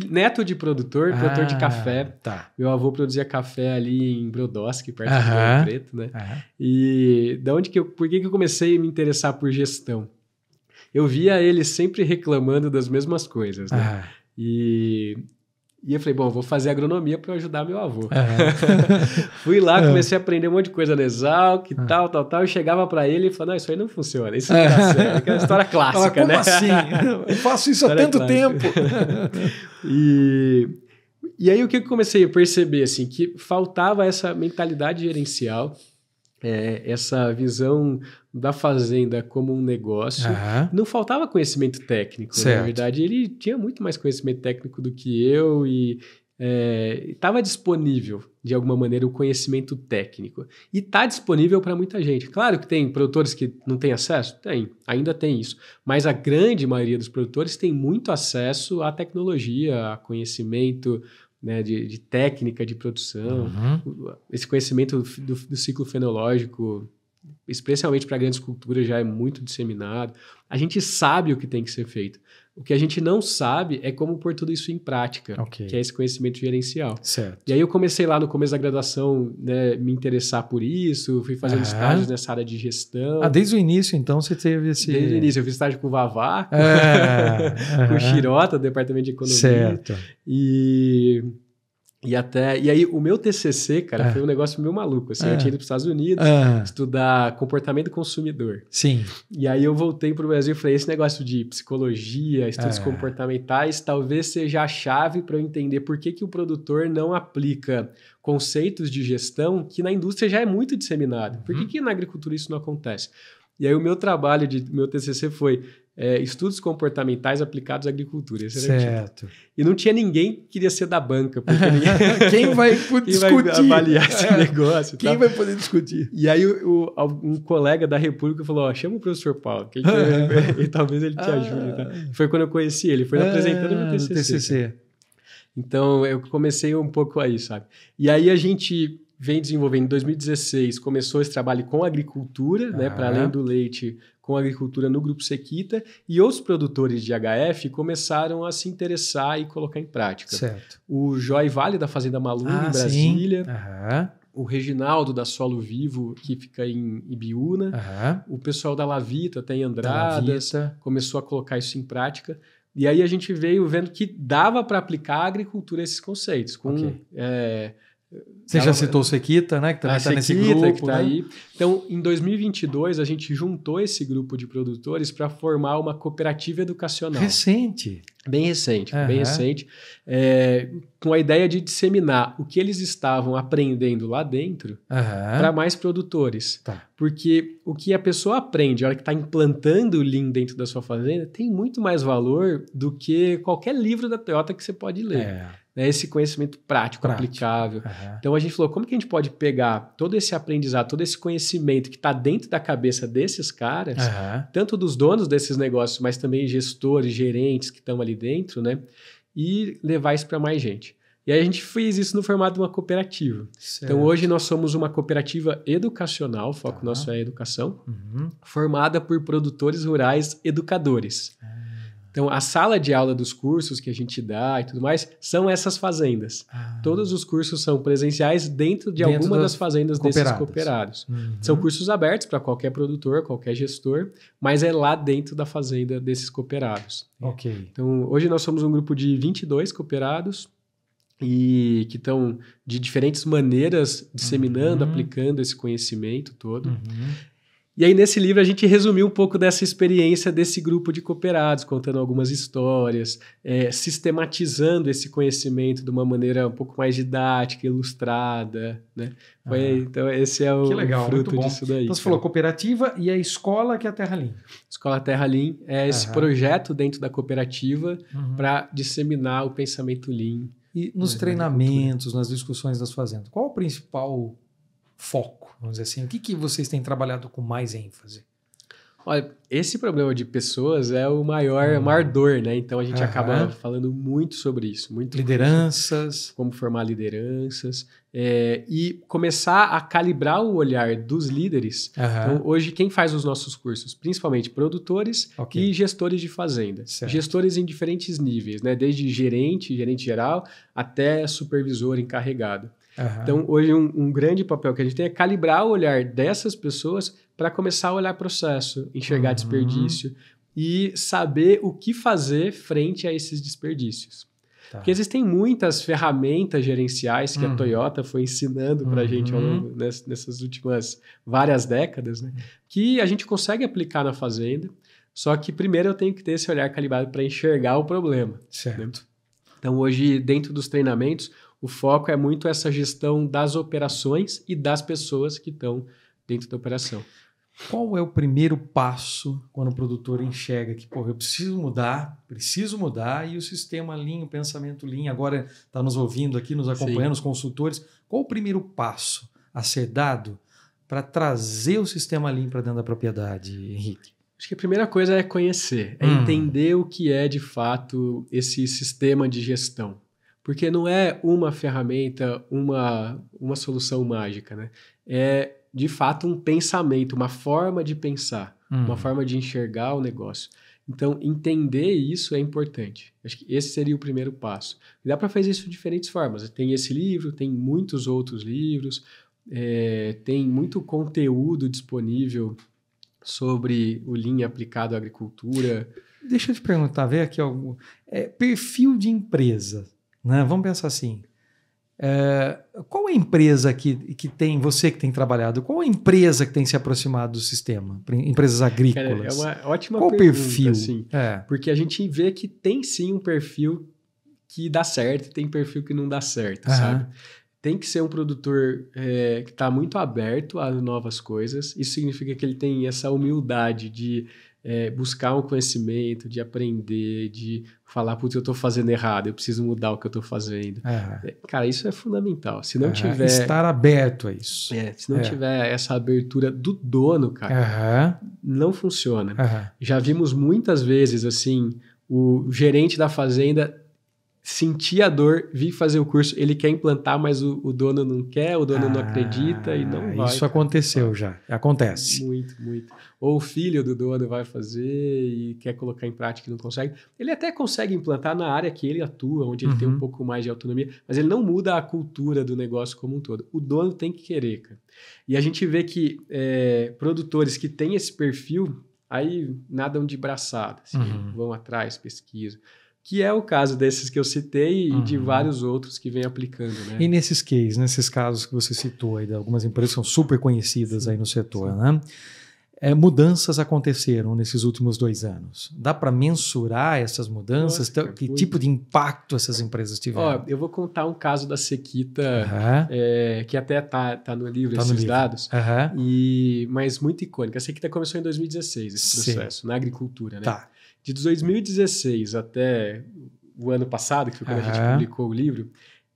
neto de produtor de café. Tá. Meu avô produzia café ali em Brodowski, perto de Rio Preto, né? E por que eu comecei a me interessar por gestão? Eu via ele sempre reclamando das mesmas coisas, né? E eu falei, bom, vou fazer agronomia para ajudar meu avô. Fui lá, comecei a aprender um monte de coisa na Exalc, tal. Eu chegava para ele e falava, não, isso aí não funciona, isso não dá certo. Aquela história clássica, como né? Assim? Eu faço isso há tanto tempo. E aí o que eu comecei a perceber, assim, que faltava essa mentalidade gerencial, essa visão da fazenda como um negócio. Não faltava conhecimento técnico, na verdade. Ele tinha muito mais conhecimento técnico do que eu e estava disponível, de alguma maneira, o conhecimento técnico. E está disponível para muita gente. Claro que tem produtores que não têm acesso? Ainda tem isso. Mas a grande maioria dos produtores tem muito acesso à tecnologia, a conhecimento, né, de técnica de produção, esse conhecimento do ciclo fenológico, especialmente para grandes culturas, já é muito disseminado. A gente sabe o que tem que ser feito. O que a gente não sabe é como pôr tudo isso em prática, que é esse conhecimento gerencial. Certo. E aí eu comecei lá no começo da graduação, né, me interessar por isso, fui fazendo estágios nessa área de gestão. Desde o início, então, você teve esse... Desde o início, eu fiz estágio com o Vavá, com o Chirota, do Departamento de Economia. Certo. E aí o meu TCC, cara, foi um negócio meio maluco. Assim, eu tinha ido para os Estados Unidos estudar comportamento do consumidor. Sim. E aí eu voltei para o Brasil e falei, esse negócio de psicologia, estudos comportamentais, talvez seja a chave para eu entender por que o produtor não aplica conceitos de gestão que na indústria já é muito disseminado. Por que na agricultura isso não acontece? E aí o meu trabalho, meu TCC foi estudos comportamentais aplicados à agricultura. Esse era certo. E não tinha ninguém que queria ser da banca. Porque quem vai discutir? Vai avaliar esse negócio? Quem vai poder discutir? E aí um colega da República falou, chama o professor Paulo, que ele talvez ele te ajude. Tá? Foi quando eu conheci ele, foi apresentando meu TCC. Então eu comecei um pouco aí, sabe? E aí a gente vem desenvolvendo, em 2016, começou esse trabalho com agricultura, né, para além do leite, com agricultura no Grupo Sequita, e os produtores de HF começaram a se interessar e colocar em prática. Certo. O Joy Vale, da Fazenda Malunga, em Brasília, o Reginaldo, da Solo Vivo, que fica em Ibiúna, o pessoal da Lavita, até em Andradas, começou a colocar isso em prática. E aí a gente veio vendo que dava para aplicar a agricultura esses conceitos, com Você já citou o Sequita, né? Que também está nesse grupo, que tá, né? Aí. Então, em 2022, a gente juntou esse grupo de produtores para formar uma cooperativa educacional. Recente. Bem recente, bem recente. Com a ideia de disseminar o que eles estavam aprendendo lá dentro para mais produtores. Tá. Porque o que a pessoa aprende, a hora que está implantando o Lean dentro da sua fazenda, tem muito mais valor do que qualquer livro da Toyota que você pode ler. Esse conhecimento prático. Aplicável. Então a gente falou, como que a gente pode pegar todo esse aprendizado, todo esse conhecimento que está dentro da cabeça desses caras, tanto dos donos desses negócios, mas também gestores, gerentes que estão ali dentro, né? E levar isso para mais gente. E aí a gente fez isso no formato de uma cooperativa. Certo. Então hoje nós somos uma cooperativa educacional, o foco nosso é a educação, formada por produtores rurais educadores. Então, a sala de aula dos cursos que a gente dá e tudo mais são essas fazendas. Todos os cursos são presenciais dentro de alguma das fazendas desses cooperados. São cursos abertos para qualquer produtor, qualquer gestor, mas é lá dentro da fazenda desses cooperados. Ok. Então, hoje nós somos um grupo de 22 cooperados e que estão de diferentes maneiras disseminando, aplicando esse conhecimento todo. E aí, nesse livro, a gente resumiu um pouco dessa experiência desse grupo de cooperados, contando algumas histórias, sistematizando esse conhecimento de uma maneira um pouco mais didática, ilustrada, né? Então, esse é o fruto disso daí. Então, você falou cooperativa e a escola que é a Terra Lean. Escola Terra Lean é esse projeto dentro da cooperativa para disseminar o pensamento Lean. E nos treinamentos, nas discussões das fazendas, qual o principal foco, vamos dizer assim? O que vocês têm trabalhado com mais ênfase? Olha, esse problema de pessoas é o maior dor, né? Então a gente acaba falando muito sobre isso. Lideranças. Como formar lideranças. E começar a calibrar o olhar dos líderes. Então, hoje, quem faz os nossos cursos? Principalmente produtores e gestores de fazenda. Certo. Gestores em diferentes níveis, né? Desde gerente geral, até supervisor encarregado. Então, hoje, um grande papel que a gente tem é calibrar o olhar dessas pessoas para começar a olhar processo, enxergar desperdício e saber o que fazer frente a esses desperdícios. Porque existem muitas ferramentas gerenciais que a Toyota foi ensinando para a gente ao longo nessas últimas várias décadas, né? Que a gente consegue aplicar na fazenda, só que primeiro eu tenho que ter esse olhar calibrado para enxergar o problema. Certo. Né? Então, hoje, dentro dos treinamentos, o foco é muito essa gestão das operações e das pessoas que estão dentro da operação. Qual é o primeiro passo quando o produtor enxerga que, eu preciso mudar e o sistema Lean, o pensamento Lean, agora está nos ouvindo aqui, nos acompanhando, os consultores. Qual o primeiro passo a ser dado para trazer o sistema Lean para dentro da propriedade, Henrique? Acho que a primeira coisa é conhecer, é entender o que é de fato esse sistema de gestão. Porque não é uma ferramenta, uma solução mágica, né? É, de fato, um pensamento, uma forma de pensar, uma forma de enxergar o negócio. Então, entender isso é importante. Acho que esse seria o primeiro passo. E dá para fazer isso de diferentes formas. Tem esse livro, tem muitos outros livros, tem muito conteúdo disponível sobre o Lean aplicado à agricultura. Deixa eu te perguntar, vê aqui algo. Perfil de empresa. Né? Vamos pensar assim, qual é a empresa que tem, você que tem trabalhado, qual é a empresa que tem se aproximado do sistema? Empresas agrícolas. Cara, é uma ótima qual pergunta. Perfil? Assim, porque a gente vê que tem sim um perfil que dá certo e tem perfil que não dá certo, sabe? Tem que ser um produtor que está muito aberto a novas coisas. Isso significa que ele tem essa humildade de buscar um conhecimento, de aprender, de falar, putz, eu estou fazendo errado, eu preciso mudar o que eu estou fazendo. Cara, isso é fundamental. Se não tiver... Estar aberto a isso. Se não tiver essa abertura do dono, cara, não funciona. Já vimos muitas vezes, assim, o gerente da fazenda sentir a dor, vir fazer o curso, ele quer implantar, mas o dono não quer, o dono não acredita e não vai. Isso aconteceu já, acontece. Muito, muito. Ou o filho do dono vai fazer e quer colocar em prática e não consegue. Ele até consegue implantar na área que ele atua, onde ele tem um pouco mais de autonomia, mas ele não muda a cultura do negócio como um todo. O dono tem que querer, cara. E a gente vê que produtores que têm esse perfil, aí nadam de braçada, assim, vão atrás, pesquisam. que é o caso desses que eu citei e de vários outros que vem aplicando. Né? E nesses casos que você citou aí, de algumas empresas que são super conhecidas aí no setor, né? Mudanças aconteceram nesses últimos 2 anos. Dá para mensurar essas mudanças? Nossa, que tipo de impacto essas empresas tiveram? Eu vou contar um caso da Sequita, que até tá no livro, dados, mas muito icônico. A Sequita começou em 2016, esse processo, na agricultura. Né? Tá. De 2016 até o ano passado, que foi quando a gente publicou o livro,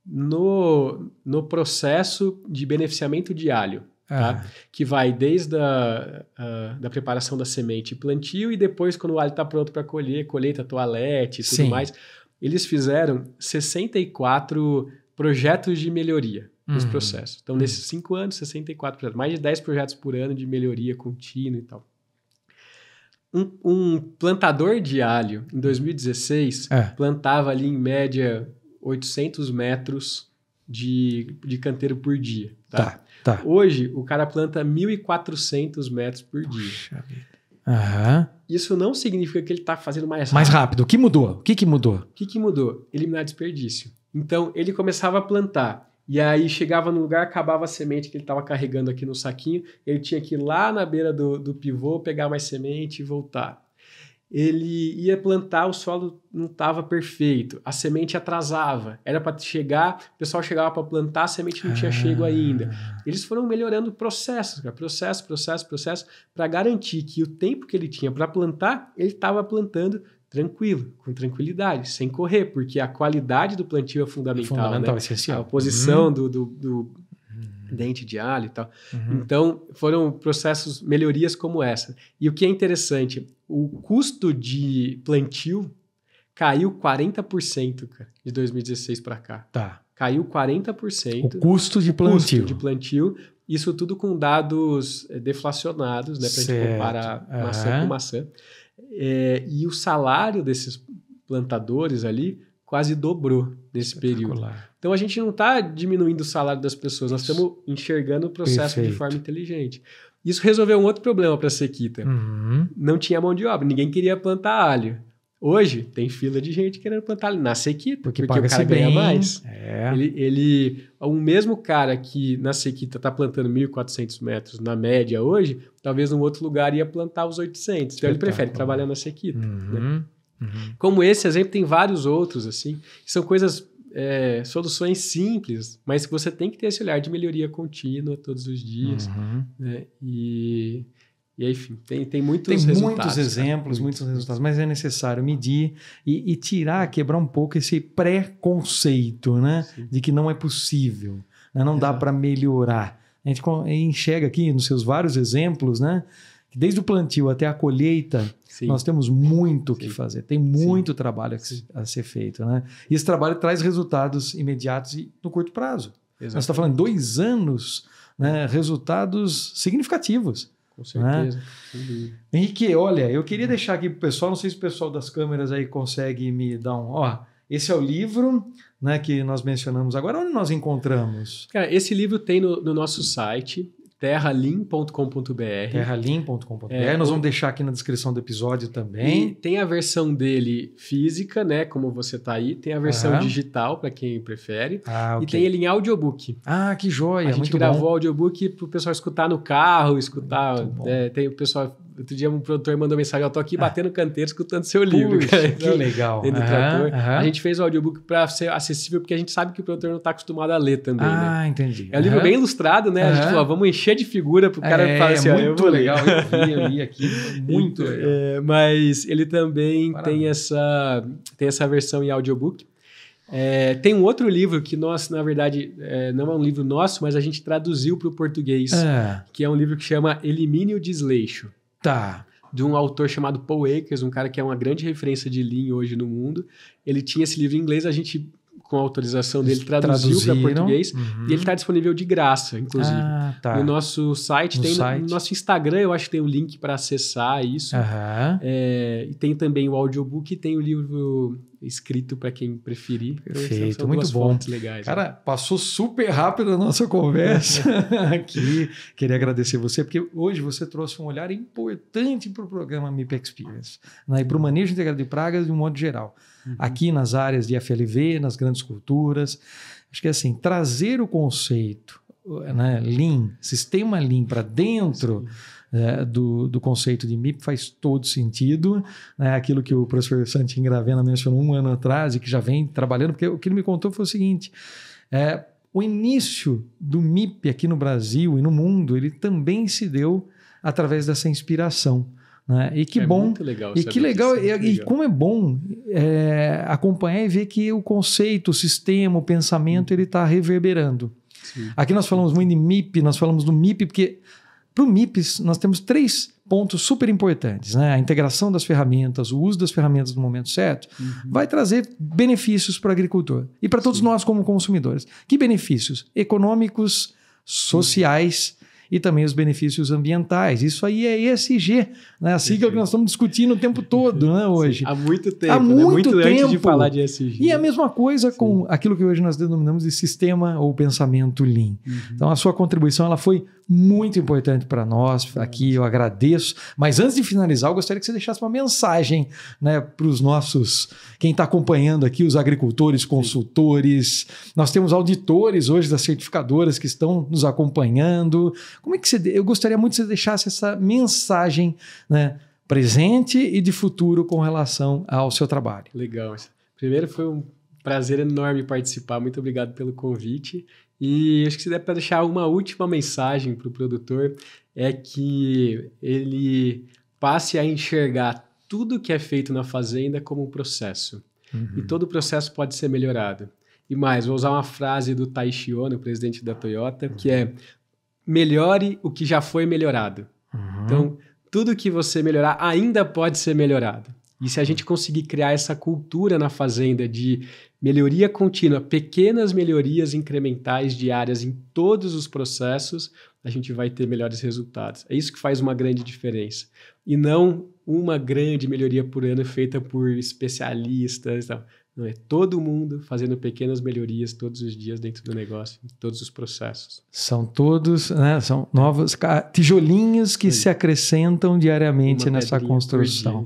no processo de beneficiamento de alho, tá? Que vai desde da preparação da semente e plantio, e depois, quando o alho está pronto para colher, colheita, toalete e tudo mais, eles fizeram 64 projetos de melhoria nos processos. Então, nesses 5 anos, 64 projetos, mais de 10 projetos por ano de melhoria contínua e tal. Um plantador de alho, em 2016, plantava ali, em média, 800 metros de canteiro por dia. Tá? Tá. Hoje, o cara planta 1.400 metros por dia. Puxa vida. Isso não significa que ele está fazendo mais rápido. Mais rápido. O que mudou? O que mudou? O que mudou? Eliminar desperdício. Então, ele começava a plantar. E aí, chegava no lugar, acabava a semente que ele estava carregando aqui no saquinho. Ele tinha que ir lá na beira do pivô, pegar mais semente e voltar. Ele ia plantar, o solo não estava perfeito, a semente atrasava, era para chegar, o pessoal chegava para plantar, a semente não tinha chego ainda. Eles foram melhorando o processo, para garantir que o tempo que ele tinha para plantar, ele estava plantando tranquilo, com tranquilidade, sem correr, porque a qualidade do plantio é fundamental, né? Essencial. A posição do dente de alho e tal. Então, foram processos, melhorias como essa. E o que é interessante, o custo de plantio caiu 40%, cara, de 2016 para cá. Tá. Caiu 40%. O custo de plantio. Custo de plantio. Isso tudo com dados deflacionados, né, para a gente comparar maçã com maçã. E o salário desses plantadores ali quase dobrou nesse período. Então, a gente não está diminuindo o salário das pessoas, nós estamos enxergando o processo de forma inteligente. Isso resolveu um outro problema para a Sequita. Não tinha mão de obra, ninguém queria plantar alho. Hoje, tem fila de gente querendo plantar alho na Sequita, porque o cara ganha mais. O mesmo cara que na Sequita está plantando 1.400 metros na média hoje, talvez num outro lugar ia plantar os 800. Então, ele prefere trabalhar na Sequita. Né? Como esse exemplo, tem vários outros, assim, que são coisas, soluções simples, mas que você tem que ter esse olhar de melhoria contínua todos os dias. Né? E enfim, tem muitos resultados. Tem muitos exemplos, muitos resultados, mas é necessário medir e tirar, quebrar um pouco esse preconceito, né? De que não é possível, né? Não dá para melhorar. A gente enxerga aqui nos seus vários exemplos, né? Que desde o plantio até a colheita, nós temos muito o que fazer, tem muito trabalho a ser feito, né? E esse trabalho traz resultados imediatos e no curto prazo. Nós estamos falando 2 anos, né? Resultados significativos. Com certeza. Né? Henrique, olha, eu queria deixar aqui para o pessoal, não sei se o pessoal das câmeras aí consegue me dar esse é o livro, né, que nós mencionamos agora. Onde nós encontramos? Cara, esse livro tem no nosso site, terralim.com.br. Terralim.com.br. Nós vamos deixar aqui na descrição do episódio também. E tem a versão dele física, né? Como você está aí. Tem a versão digital, para quem prefere. Okay. E tem ele em audiobook. Que joia! A gente gravou audiobook para o pessoal escutar no carro, escutar. Tem o pessoal. Outro dia um produtor mandou mensagem, eu tô aqui batendo canteiro, escutando seu livro. Cara. Que legal. Dentro do trator. A gente fez o audiobook para ser acessível, porque a gente sabe que o produtor não está acostumado a ler também. Né? Entendi. É um livro bem ilustrado, né? A gente falou, vamos encher de figura pro cara falar assim, muito legal. Eu li aqui, muito legal. Mas ele também tem essa versão em audiobook. Tem um outro livro que nós, na verdade, não é um livro nosso, mas a gente traduziu para o português, que é um livro que chama Elimine o Desleixo. Tá. De um autor chamado Paul Akers, um cara que é uma grande referência de Lean hoje no mundo. Ele tinha esse livro em inglês, a gente, com a autorização dele, traduziu para português. E ele está disponível de graça, inclusive. no nosso site. No nosso Instagram, eu acho que tem um link para acessar isso. E tem também o audiobook e tem o livro escrito para quem preferir. Perfeito, então, muito bom. Legais, cara, passou super rápido a nossa conversa aqui. Queria agradecer você, porque hoje você trouxe um olhar importante para o programa MIP Experience, né? E para o manejo integrado de pragas de um modo geral. Aqui nas áreas de FLV, nas grandes culturas. Acho que assim, trazer o conceito, né, Lean, sistema Lean para dentro do conceito de MIP faz todo sentido. Né? Aquilo que o professor Santin Gravena mencionou 1 ano atrás e que já vem trabalhando, porque o que ele me contou foi o seguinte, o início do MIP aqui no Brasil e no mundo, ele também se deu através dessa inspiração. Né? E que bom, muito legal, e que legal, e como é bom acompanhar e ver que o conceito, o sistema, o pensamento, ele está reverberando. Sim. Aqui nós falamos muito de MIP, nós falamos do MIP, porque para o MIP nós temos 3 pontos super importantes. Né? A integração das ferramentas, o uso das ferramentas no momento certo, vai trazer benefícios para o agricultor e para todos nós como consumidores. Que benefícios? Econômicos, sociais, e também os benefícios ambientais. Isso aí é ESG, né? A sigla que nós estamos discutindo o tempo todo, né, hoje. Há muito tempo. Há muito tempo. Antes de falar de ESG. E a mesma coisa com aquilo que hoje nós denominamos de sistema ou pensamento Lean. Então, a sua contribuição ela foi muito importante para nós. Aqui eu agradeço. Mas antes de finalizar, eu gostaria que você deixasse uma mensagem, né, para os nossos... Quem está acompanhando aqui, os agricultores, consultores. Nós temos auditores hoje das certificadoras que estão nos acompanhando. Como é que eu gostaria muito que você deixasse essa mensagem, né, presente e de futuro com relação ao seu trabalho. Legal. Primeiro, foi um prazer enorme participar. Muito obrigado pelo convite. E acho que se der para deixar uma última mensagem para o produtor, é que ele passe a enxergar tudo que é feito na fazenda como um processo. E todo processo pode ser melhorado. E mais, vou usar uma frase do Taishi Ono, o presidente da Toyota, que é: melhore o que já foi melhorado. Então, tudo que você melhorar ainda pode ser melhorado. E se a gente conseguir criar essa cultura na fazenda de melhoria contínua, pequenas melhorias incrementais diárias em todos os processos, a gente vai ter melhores resultados. É isso que faz uma grande diferença. E não uma grande melhoria por ano feita por especialistas. Não, é todo mundo fazendo pequenas melhorias todos os dias dentro do negócio, em todos os processos. São todos, né, são novos tijolinhos que se acrescentam diariamente nessa construção.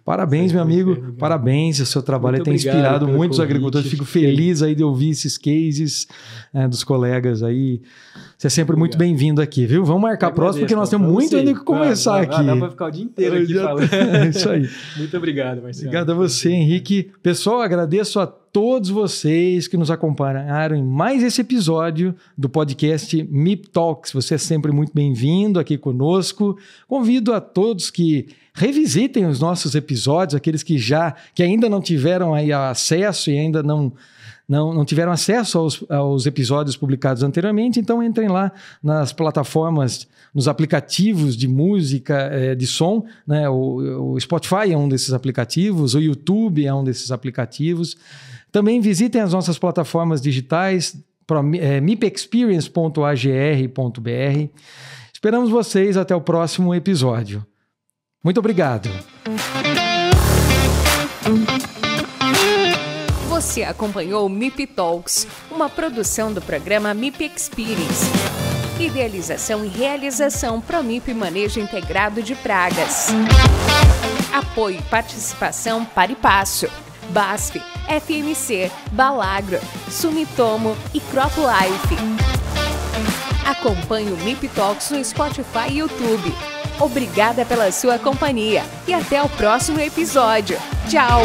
Parabéns, meu amigo, parabéns, o seu trabalho tem inspirado muitos agricultores. Fico feliz aí de ouvir esses cases dos colegas aí. Você é sempre muito bem-vindo aqui, viu? Vamos marcar próximo, porque nós temos muito ainda que conversar aqui. Dá para ficar o dia inteiro aqui falando. Isso aí. Muito obrigado, Marcelo. Obrigado a você, Henrique. Pessoal, agradeço a todos vocês que nos acompanharam em mais esse episódio do podcast MIP Talks. Você é sempre muito bem-vindo aqui conosco. Convido a todos que revisitem os nossos episódios, aqueles que ainda não tiveram aí acesso e ainda não tiveram acesso aos episódios publicados anteriormente, então entrem lá nas plataformas, nos aplicativos de música, de som, né? O Spotify é um desses aplicativos, o YouTube é um desses aplicativos. Também visitem as nossas plataformas digitais, mipexperience.agr.br. Esperamos vocês até o próximo episódio. Muito obrigado. Você acompanhou o MIP Talks, uma produção do programa MIP Experience. Idealização e realização ProMIP Manejo Integrado de Pragas. Apoio e participação Par e Passo, BASF, FMC, Balagro, Sumitomo e CropLife. Acompanhe o MIP Talks no Spotify e YouTube. Obrigada pela sua companhia e até o próximo episódio. Tchau!